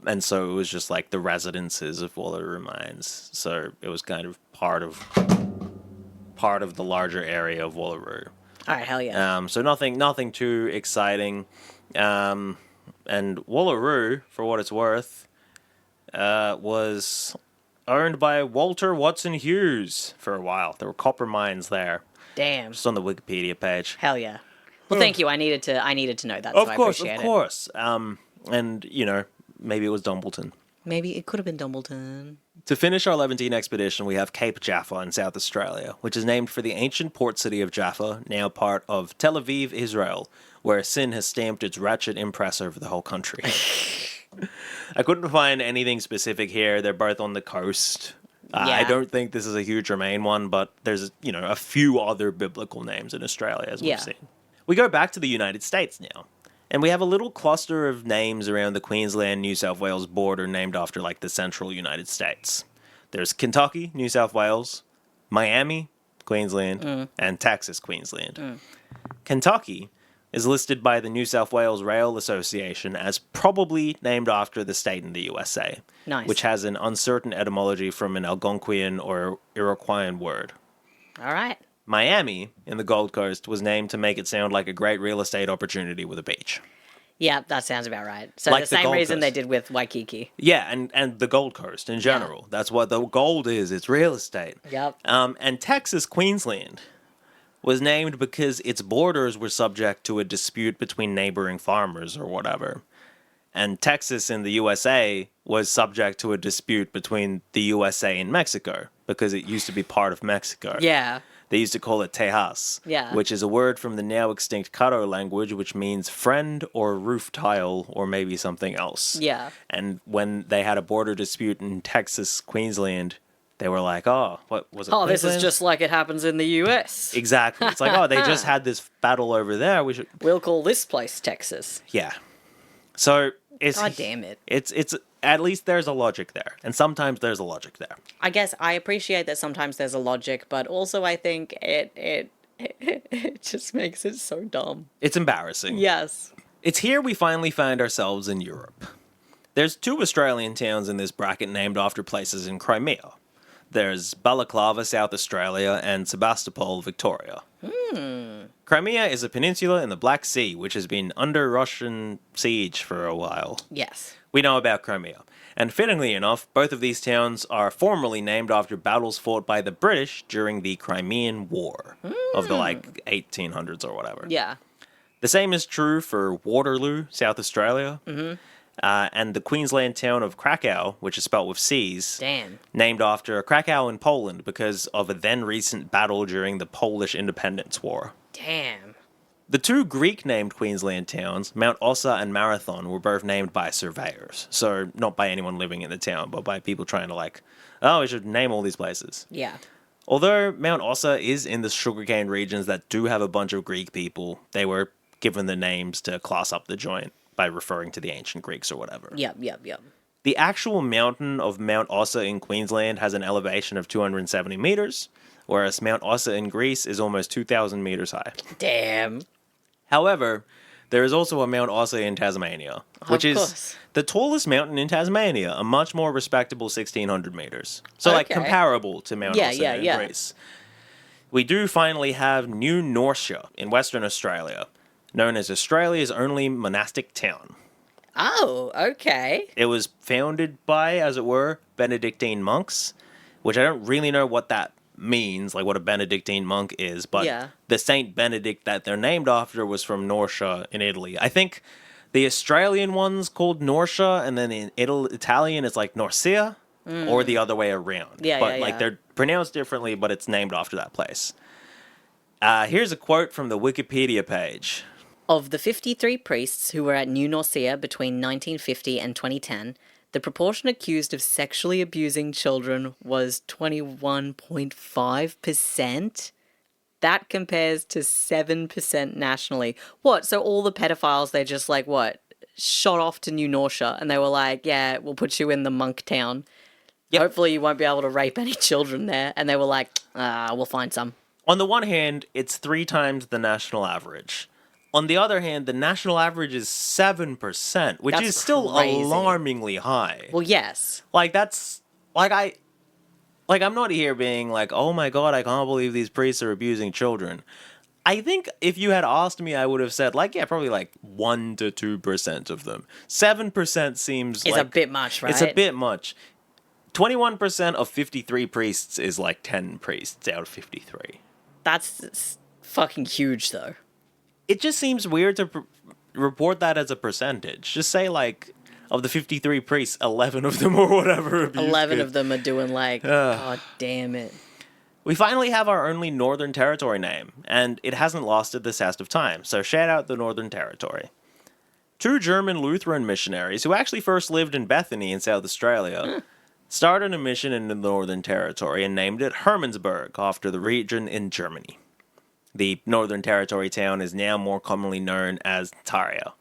and so it was just like the residences of Wallaroo mines. So it was kind of part of the larger area of Wallaroo. All right, hell yeah. So nothing too exciting. And Wallaroo, for what it's worth, was owned by Walter Watson Hughes for a while. There were copper mines there. Damn. Just on the Wikipedia page. Hell yeah. Well, thank you. I needed to know that, so I appreciate it. Of course. And, maybe it was Dumbleton. Maybe it could have been Dumbleton. To finish our Levantine expedition, we have Cape Jaffa in South Australia, which is named for the ancient port city of Jaffa, now part of Tel Aviv, Israel, where sin has stamped its wretched impress over the whole country. I couldn't find anything specific here. They're both on the coast. I don't think this is a huge Remain one, but there's, a few other biblical names in Australia, as we've seen. We go back to the United States now, and we have a little cluster of names around the Queensland-New South Wales border named after, the central United States. There's Kentucky, New South Wales, Miami, Queensland, and Texas, Queensland. Kentucky is listed by the New South Wales Rail Association as probably named after the state in the USA, which has an uncertain etymology from an Algonquian or Iroquoian word. All right. Miami, in the Gold Coast, was named to make it sound like a great real estate opportunity with a beach. Yeah, that sounds about right. So Like the the same Gold reason Coast. they did with Waikiki. Yeah, and the Gold Coast in general. That's what the gold is. It's real estate. Yep. And Texas, Queensland was named because its borders were subject to a dispute between neighboring farmers or whatever. And Texas in the USA was subject to a dispute between the USA and Mexico because it used to be part of Mexico. Yeah. They used to call it Tejas, which is a word from the now extinct Caddo language, which means friend or roof tile or maybe something else. Yeah. And when they had a border dispute in Texas, Queensland, they were like, what was it? Oh, this is Queensland? just like it happens in the US. Exactly. It's like, they just had this battle over there. We'll call this place Texas. Yeah. So it's... God damn it. It's at least there's a logic there. And sometimes there's a logic there. I guess I appreciate that sometimes there's a logic, but also I think it just makes it so dumb. It's embarrassing. Yes. It's here we finally find ourselves in Europe. There's 2 Australian towns in this bracket named after places in Crimea. There's Balaclava, South Australia, and Sebastopol, Victoria. Crimea is a peninsula in the Black Sea, which has been under Russian siege for a while. Yes. We know about Crimea. And fittingly enough, both of these towns are formally named after battles fought by the British during the Crimean War of the 1800s or whatever. Yeah. The same is true for Waterloo, South Australia. And the Queensland town of Krakow, which is spelt with C's, named after Krakow in Poland because of a then-recent battle during the Polish Independence War. Damn. The 2 Greek-named Queensland towns, Mount Ossa and Marathon, were both named by surveyors. So not by anyone living in the town, but by people trying to we should name all these places. Yeah. Although Mount Ossa is in the sugarcane regions that do have a bunch of Greek people, they were given the names to class up the joint by referring to the ancient Greeks or whatever. Yep. The actual mountain of Mount Ossa in Queensland has an elevation of 270 meters, whereas Mount Ossa in Greece is almost 2,000 meters high. Damn. However, there is also a Mount Ossa in Tasmania, which is the tallest mountain in Tasmania, a much more respectable 1,600 meters. So, like, comparable to Mount Ossa in Greece. We do finally have New Norcia in Western Australia, known as Australia's only monastic town. Oh, okay. It was founded by, as it were, Benedictine monks, which I don't really know what that means, like what a Benedictine monk is, but the Saint Benedict that they're named after was from Norcia in Italy. I think the Australian one's called Norcia, and then in Italian it's like Norcia, or the other way around. They're pronounced differently, but it's named after that place. Here's a quote from the Wikipedia page. Of the 53 priests who were at New Norcia between 1950 and 2010, the proportion accused of sexually abusing children was 21.5%. That compares to 7% nationally. What? So all the pedophiles, they just shot off to New Norcia and they were like, yeah, we'll put you in the monk town. Yep. Hopefully you won't be able to rape any children there. And they were like, we'll find some. On the one hand, it's 3 times the national average. On the other hand, the national average is 7%, which is still alarmingly high. Well, yes. I'm not here being like, oh my God, I can't believe these priests are abusing children. I think if you had asked me, I would have said, probably 1 to 2% of them. 7% seems it's a bit much, right? It's a bit much. 21% of 53 priests is 10 priests out of 53. That's fucking huge, though. It just seems weird to report that as a percentage. Just say, of the 53 priests, 11 of them or whatever abuse 11 kids. of them are doing God damn it. We finally have our only Northern Territory name, and it hasn't lasted the test of time, so shout out the Northern Territory. 2 German Lutheran missionaries, who actually first lived in Bethany in South Australia, started a mission in the Northern Territory and named it Hermannsburg, after the region in Germany. The Northern Territory town is now more commonly known as Taria.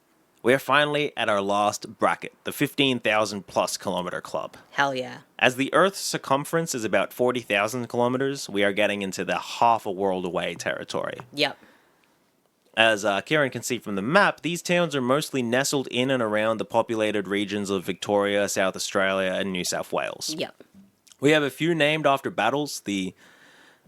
We are finally at our last bracket, the 15,000 plus kilometer club. Hell yeah. As the Earth's circumference is about 40,000 kilometers, we are getting into the half a world away territory. Yep. As Kieran can see from the map, these towns are mostly nestled in and around the populated regions of Victoria, South Australia, and New South Wales. Yep. We have a few named after battles. The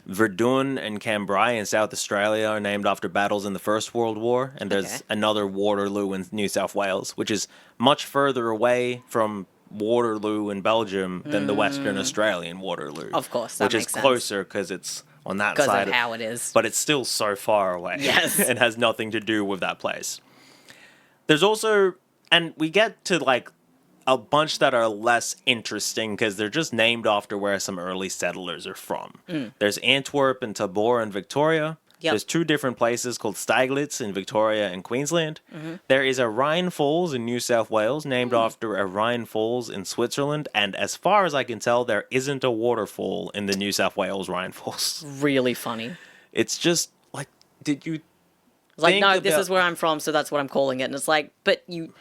Verdun and Cambrai in South Australia are named after battles in the First World War, and there's another Waterloo in New South Wales, which is much further away from Waterloo in Belgium than the Western Australian Waterloo. Of course, that which makes is sense. Closer because it's on that side. Because of how it is. But it's still so far away. Yes. And has nothing to do with that place. There's also, and we get to a bunch that are less interesting because they're just named after where some early settlers are from. There's Antwerp and Tabor in Victoria. Yep. There's 2 different places called Steiglitz in Victoria and Queensland. There is a Rhine Falls in New South Wales named after a Rhine Falls in Switzerland. And as far as I can tell, there isn't a waterfall in the New South Wales Rhine Falls. Really funny. It's just did you this is where I'm from, so that's what I'm calling it. And it's but you...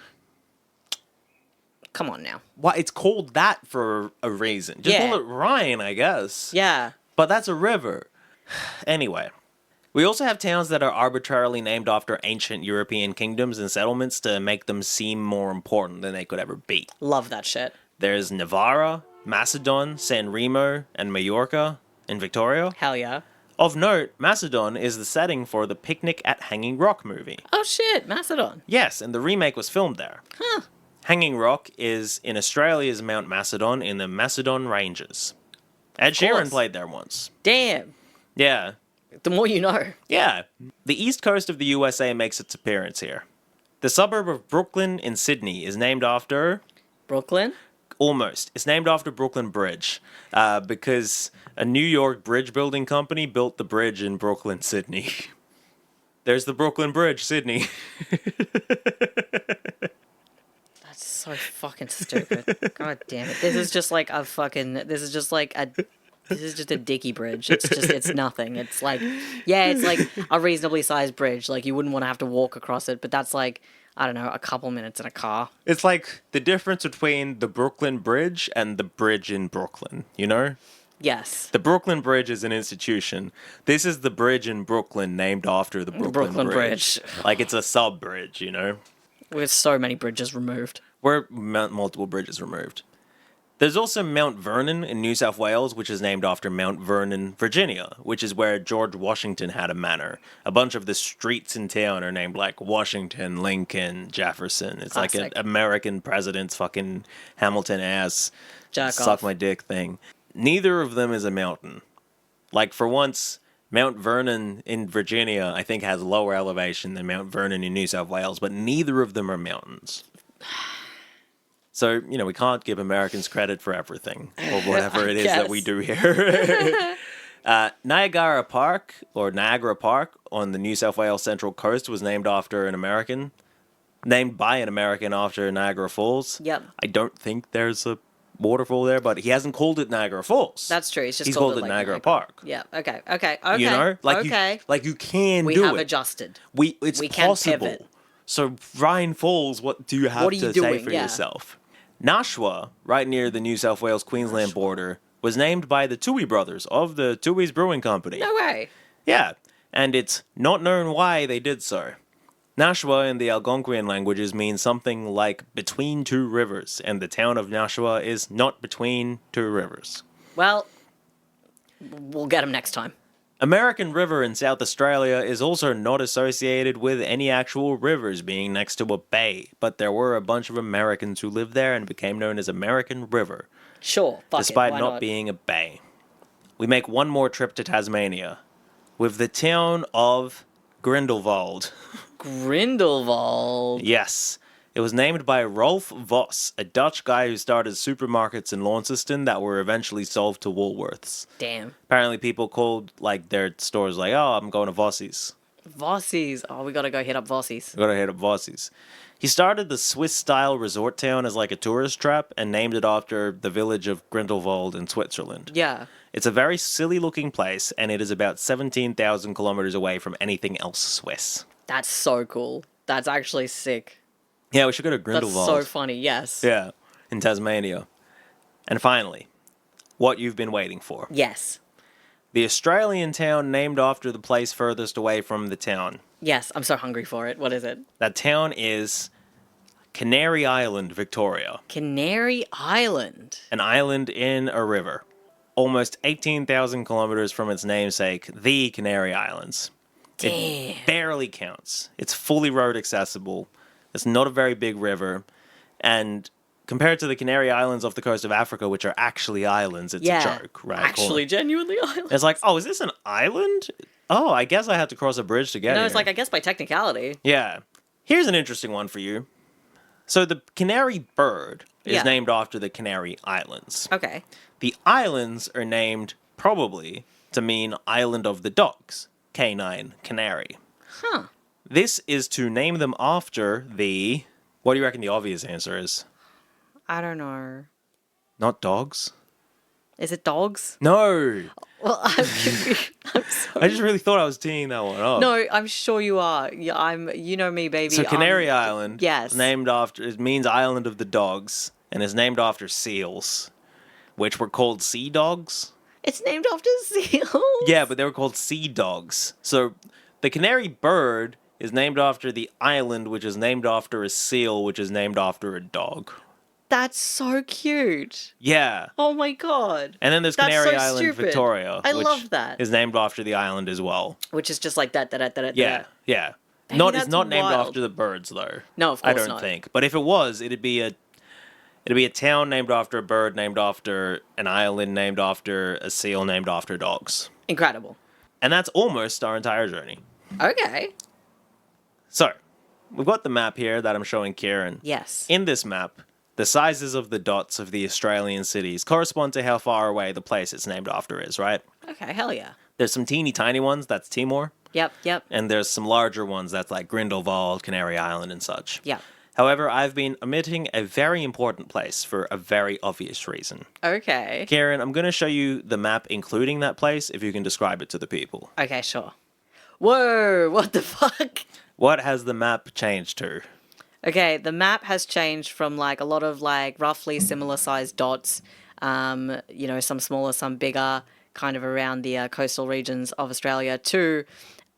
Come on now. Well, it's called that for a reason. Just call it Rhine, I guess. Yeah. But that's a river. Anyway. We also have towns that are arbitrarily named after ancient European kingdoms and settlements to make them seem more important than they could ever be. Love that shit. There's Navarra, Macedon, San Remo, and Majorca in Victoria. Hell yeah. Of note, Macedon is the setting for the Picnic at Hanging Rock movie. Oh shit, Macedon. Yes, and the remake was filmed there. Huh. Hanging Rock is in Australia's Mount Macedon in the Macedon Ranges. Ed Sheeran played there once. Damn. Yeah. The more you know. Yeah. The east coast of the USA makes its appearance here. The suburb of Brooklyn in Sydney is named after... Brooklyn? Almost. It's named after Brooklyn Bridge because a New York bridge building company built the bridge in Brooklyn, Sydney. There's the Brooklyn Bridge, Sydney. That's so fucking stupid. God damn it. This is just a this is just a dicky bridge. It's nothing. It's like, yeah, it's like a reasonably sized bridge. Like, you wouldn't want to have to walk across it, but that's like, I don't know, a couple minutes in a car. It's like the difference between the Brooklyn Bridge and the bridge in Brooklyn, you know? Yes. The Brooklyn Bridge is an institution. This is the bridge in Brooklyn named after the Brooklyn Bridge. Like, it's a sub-bridge, you know? With so many bridges removed. We're multiple bridges removed. There's also Mount Vernon in New South Wales, which is named after Mount Vernon, Virginia, which is where George Washington had a manor. A bunch of the streets in town are named like Washington, Lincoln, Jefferson. It's Classic. like an American president's fucking Hamilton ass Jack suck off. my dick thing. Neither of them is a mountain. Like, for once, Mount Vernon in Virginia, I think, has lower elevation than Mount Vernon in New South Wales, but neither of them are mountains. So, you know, we can't give Americans credit for everything, or whatever it is that we do here. Niagara Park, or Niagara Park, on the New South Wales Central Coast was named by an American after Niagara Falls. Yep. I don't think there's a waterfall there, but he hasn't called it Niagara Falls. That's true. He's called it like Niagara Park. Yeah. Okay. You know, like you can we do have it. adjusted. It's we can possible. pivot. So Ryan Falls, what do you have to say for yourself? Nashua, right near the New South Wales Queensland border, was named by the Toohey brothers of the Toohey's Brewing Company. No way. Yeah, and it's not known why they did so. Nashua in the Algonquian languages means something like between two rivers, and the town of Nashua is not between two rivers. Well, we'll get them next time. American River in South Australia is also not associated with any actual rivers being next to a bay, but there were a bunch of Americans who lived there and became known as American River. Sure, despite not being a bay. We make one more trip to Tasmania, with the town of Grindelwald. Grindelwald? Yes. It was named by Rolf Voss, a Dutch guy who started supermarkets in Launceston that were eventually sold to Woolworths. Damn. Apparently people called like their stores like, oh, I'm going to Vossi's. Vossi's. Oh, we gotta go hit up Vossi's. We gotta hit up Vossi's. He started the Swiss-style resort town as like a tourist trap and named it after the village of Grindelwald in Switzerland. Yeah. It's a very silly-looking place, and it is about 17,000 kilometers away from anything else Swiss. That's so cool. That's actually sick. Yeah, we should go to Grindelwald. That's so funny, yes. Yeah, in Tasmania. And finally, what you've been waiting for. Yes. The Australian town named after the place furthest away from the town. Yes, I'm so hungry for it. What is it? That town is Canary Island, Victoria. Canary Island? An island in a river. Almost 18,000 kilometers from its namesake, the Canary Islands. Damn. It barely counts. It's fully road accessible. It's not a very big river. And compared to the Canary Islands off the coast of Africa, which are actually islands, it's a joke, right? Actually, genuinely islands. It's like, oh, is this an island? Oh, I guess I had to cross a bridge to get here. No, it's like, I guess by technicality. Yeah. Here's an interesting one for you. So the canary bird is named after the Canary Islands. Okay. The islands are named probably to mean Island of the Dogs, canine, canary. Huh. This is to name them after the... What do you reckon the obvious answer is? I don't know. Not dogs? Is it dogs? No! Well, I'm confused. I'm sorry. I just really thought I was teeing that one up. No, I'm sure you are. Yeah, you know me, baby. So Canary Island, yes, named after, it means Island of the Dogs, and is named after seals, which were called sea dogs. It's named after seals. Yeah, but they were called sea dogs. So the canary bird is named after the island, which is named after a seal, which is named after a dog. That's so cute. Yeah. Oh my god. And then there's Canary Island, stupid. Victoria. I which love that. is named after the island as well. Which is just like that. Yeah, yeah. Baby, It's not named wild. after the birds though. No, of course I don't not. think. But if it was, it'd be a town named after a bird, named after an island, named after a seal, named after dogs. Incredible. And that's almost our entire journey. Okay. So, we've got the map here that I'm showing Kieran. Yes. In this map, the sizes of the dots of the Australian cities correspond to how far away the place it's named after is, right? Okay, hell yeah. There's some teeny tiny ones, that's Timor. Yep. And there's some larger ones that's like Grindelwald, Canary Island, and such. Yep. However, I've been omitting a very important place for a very obvious reason. Okay. Karen, I'm going to show you the map including that place if you can describe it to the people. Okay, sure. Whoa, what the fuck? What has the map changed to? Okay, the map has changed from like a lot of like roughly similar sized dots, some smaller, some bigger, kind of around the coastal regions of Australia, to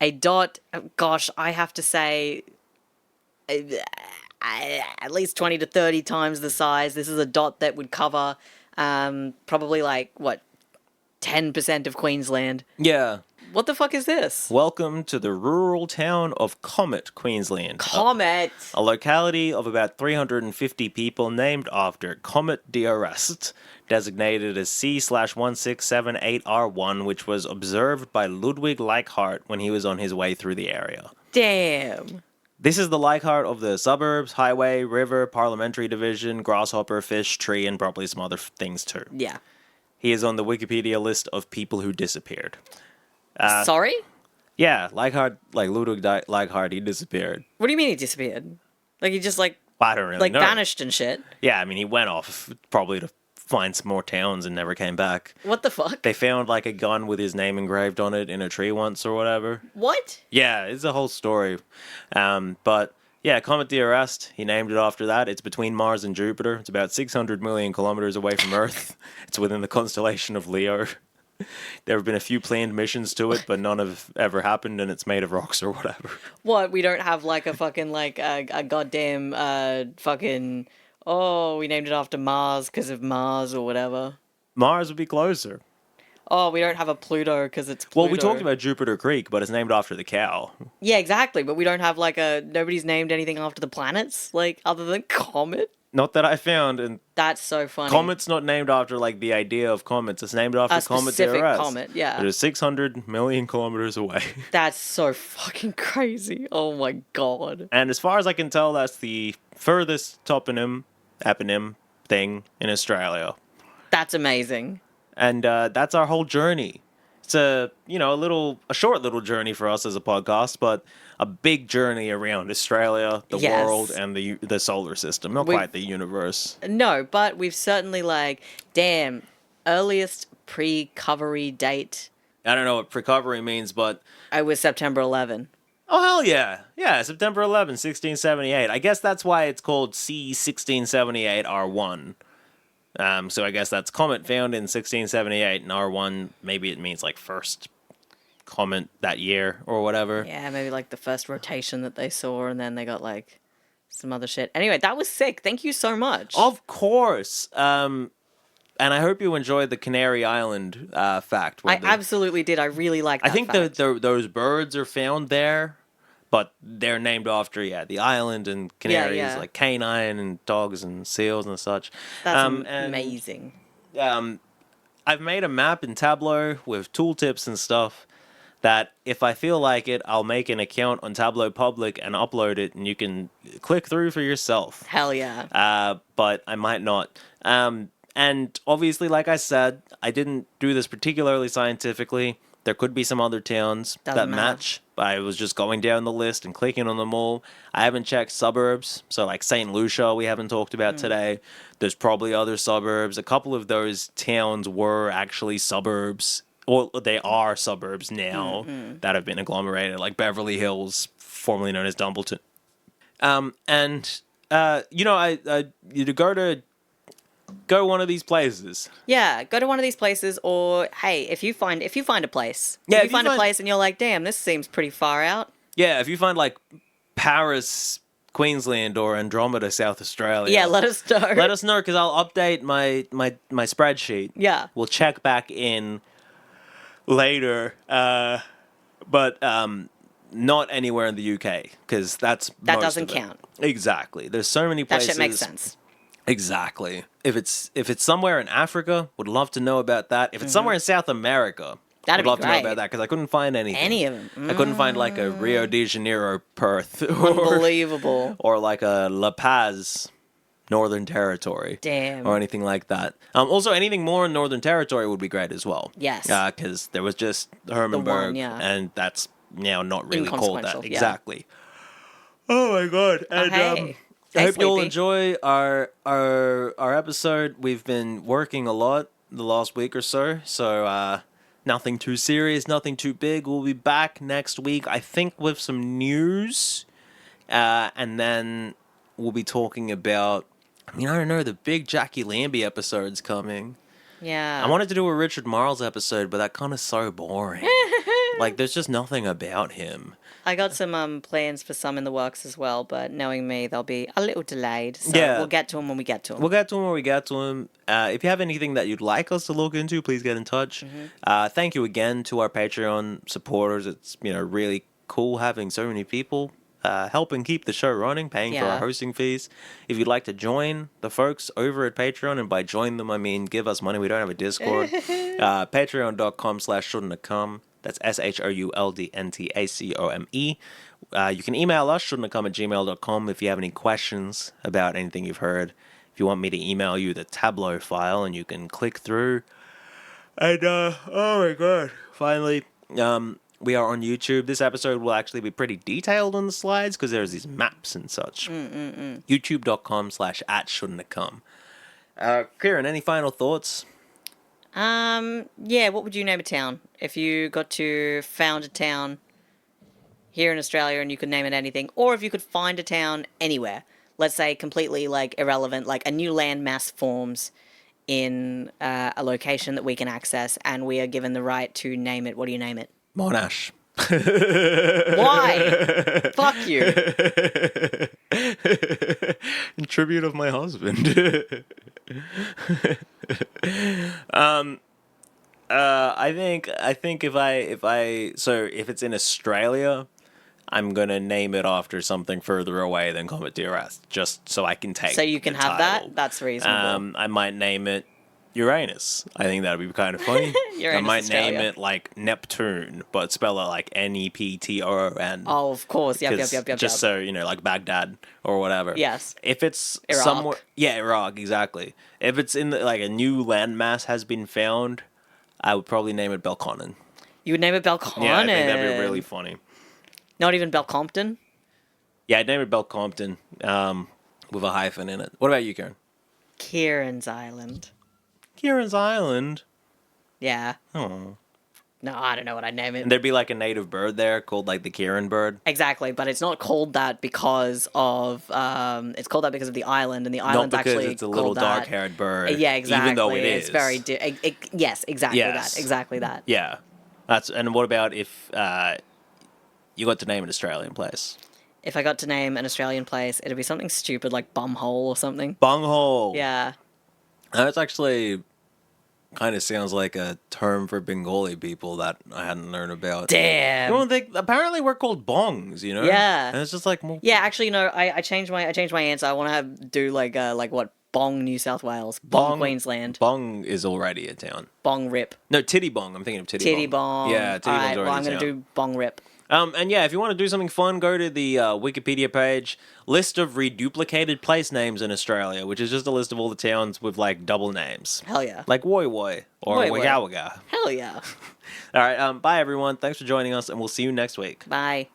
a dot, gosh, I have to say, at least 20 to 30 times the size. This is a dot that would cover probably like, 10% of Queensland. Yeah. What the fuck is this? Welcome to the rural town of Comet, Queensland. Comet! A locality of about 350 people named after Comet d'Arrest, designated as C/1678R1, which was observed by Ludwig Leichhardt when he was on his way through the area. Damn. This is the Leichhardt of the suburbs, highway, river, parliamentary division, grasshopper, fish, tree, and probably some other things too. Yeah. He is on the Wikipedia list of people who disappeared. Sorry? Yeah, Leichhardt, like Ludwig Leichhardt, he disappeared. What do you mean he disappeared? Like he just I don't really know. Vanished and shit? Yeah, I mean, he went off probably to find some more towns and never came back. What the fuck? They found like a gun with his name engraved on it in a tree once or whatever. What? Yeah, it's a whole story. But yeah, Comet d'Arrest, he named it after that. It's between Mars and Jupiter. It's about 600 million kilometers away from Earth. It's within the constellation of Leo. There have been a few planned missions to it, but none have ever happened, and it's made of rocks or whatever. What? We don't have like a fucking like a goddamn fucking we named it after Mars because of Mars or whatever. Mars would be closer. Oh, we don't have a Pluto because it's Pluto. Well, we talked about Jupiter Creek, but it's named after the cow. Yeah, exactly. But we don't have like nobody's named anything after the planets, like other than Comet. Not that I found, and That's so funny. Comet's not named after like the idea of comets. It's named after A Comet specific d'Arrest. comet, yeah. It is 600 million kilometers away. That's so fucking crazy. Oh my god. And as far as I can tell, that's the furthest eponym thing in Australia. That's amazing. And that's our whole journey. It's a short little journey for us as a podcast, but a big journey around Australia, the Yes. world, and the solar system. Not quite the universe. No, but we've certainly earliest pre-covery date. I don't know what recovery means, but I was September 11. oh hell yeah, yeah, September 11, 1678. I guess that's why it's called C1678R1. So I guess that's comet found in 1678, and R1 maybe it means like first comet that year or whatever. Yeah, maybe like the first rotation that they saw, and then they got like some other shit. Anyway, that was sick. Thank you so much. Of course. And I hope you enjoyed the Canary Island fact. I absolutely did. I really liked that I think fact. those birds are found there, but they're named after the island and canaries, yeah. like canine and dogs and seals and such. That's and, amazing. I've made a map in Tableau with tooltips and stuff that if I feel like it, I'll make an account on Tableau Public and upload it, and you can click through for yourself. Hell yeah. But I might not. And obviously, like I said, I didn't do this particularly scientifically. There could be some other towns that match, but I was just going down the list and clicking on them all. I haven't checked suburbs, so like St. Lucia we haven't talked about today. There's probably other suburbs. A couple of those towns were actually suburbs, or they are suburbs now that have been agglomerated, like Beverly Hills, formerly known as Dumbleton. Go one of these places. Yeah, go to one of these places, or hey, if you find a place, Yeah, if you find a place and you're like, damn, this seems pretty far out. Yeah, if you find like Paris, Queensland, or Andromeda, South Australia. Yeah, let us know. Let us know, because I'll update my spreadsheet. Yeah. We'll check back in later, but not anywhere in the UK, because that doesn't count. Exactly. There's so many places. That shit makes sense. Exactly. If it's somewhere in Africa, would love to know about that. If it's somewhere in South America, That'd would love be to know great. about that, because I couldn't find anything. Any of them. I couldn't find like a Rio de Janeiro, Perth, Unbelievable. or like a La Paz, Northern Territory. Damn. Or anything like that. Also, anything more in Northern Territory would be great as well. Yes. Because there was just Hermanberg, yeah. and that's now not really called that. Inconsequential, yeah. Exactly. Oh my god. And Okay. I hope you all enjoy our episode. We've been working a lot the last week or so, nothing too serious, nothing too big. We'll be back next week, I think, with some news, and then we'll be talking about, I don't know, the big Jackie Lambie episode's coming. Yeah. I wanted to do a Richard Marles episode, but that kind of so boring. Like, there's just nothing about him. I got some plans for some in the works as well, but knowing me, they'll be a little delayed. So we'll get to them when we get to them. We'll get to them when we get to them. If you have anything that you'd like us to look into, please get in touch. Thank you again to our Patreon supporters. It's really cool having so many people helping keep the show running, paying for our hosting fees. If you'd like to join the folks over at Patreon, and by join them, I mean give us money. We don't have a Discord. Patreon.com/shouldntacome. That's shouldntacome. You can email us, shouldntacome@gmail.com, if you have any questions about anything you've heard. If you want me to email you the Tableau file, and you can click through. And, oh my god, finally, we are on YouTube. This episode will actually be pretty detailed on the slides, because there's these maps and such. YouTube.com/@shouldntacome. Kieran, any final thoughts? Yeah, what would you name a town? If you got to found a town here in Australia and you could name it anything, or if you could find a town anywhere, let's say completely, like, irrelevant, like a new landmass forms in a location that we can access and we are given the right to name it, what do you name it? Monash. Why? Fuck you. In tribute of my husband. I think if it's in Australia, I'm gonna name it after something further away than Comet DRS, just so I can take. So you can have title. that. That's reasonable. I might name it Uranus. I think that would be kind of funny. I might name it like Neptune, but spell it like Nepton. Oh, of course. Yep. Just so like Bagdad or whatever. Yes. If it's Iraq. somewhere, Iraq, exactly. If it's in like a new landmass has been found, I would probably name it Belconnen. You would name it Belconnen? Yeah, I think that'd be really funny. Not even Belcompton? Yeah, I'd name it Belcompton, with a hyphen in it. What about you, Karen? Kieran's Island. Kieran's Island? Yeah. Oh. No, I don't know what I'd name it. And there'd be like a native bird there called like the Kieran bird. Exactly, but it's not called that because of it's called that because of the island, and the island's not because actually it's a little dark-haired bird. Yeah, exactly. Even though it is, it's very yes, exactly Yes. that, exactly that. Yeah, and what about if you got to name an Australian place? If I got to name an Australian place, it'd be something stupid like Bumhole or something. Bunghole. Yeah. That's actually kind of sounds like a term for Bengali people that I hadn't learned about. Damn. Apparently we're called bongs, Yeah. And it's just like, well, yeah. Actually, no. I changed my answer. I want to do like what Bong, New South Wales, Bong, Queensland. Bong is already a town. Bong Rip. No, Titty Bong. I'm thinking of Titty Titty Bong. Yeah, Titty Bong's already well, I'm a town. gonna do Bong Rip. And yeah, if you want to do something fun, go to the Wikipedia page, list of reduplicated place names in Australia, which is just a list of all the towns with like double names. Hell yeah. Like Woi Woi or Woi Woi. Wagga Wagga. Hell yeah. All right, bye everyone. Thanks for joining us, and we'll see you next week. Bye.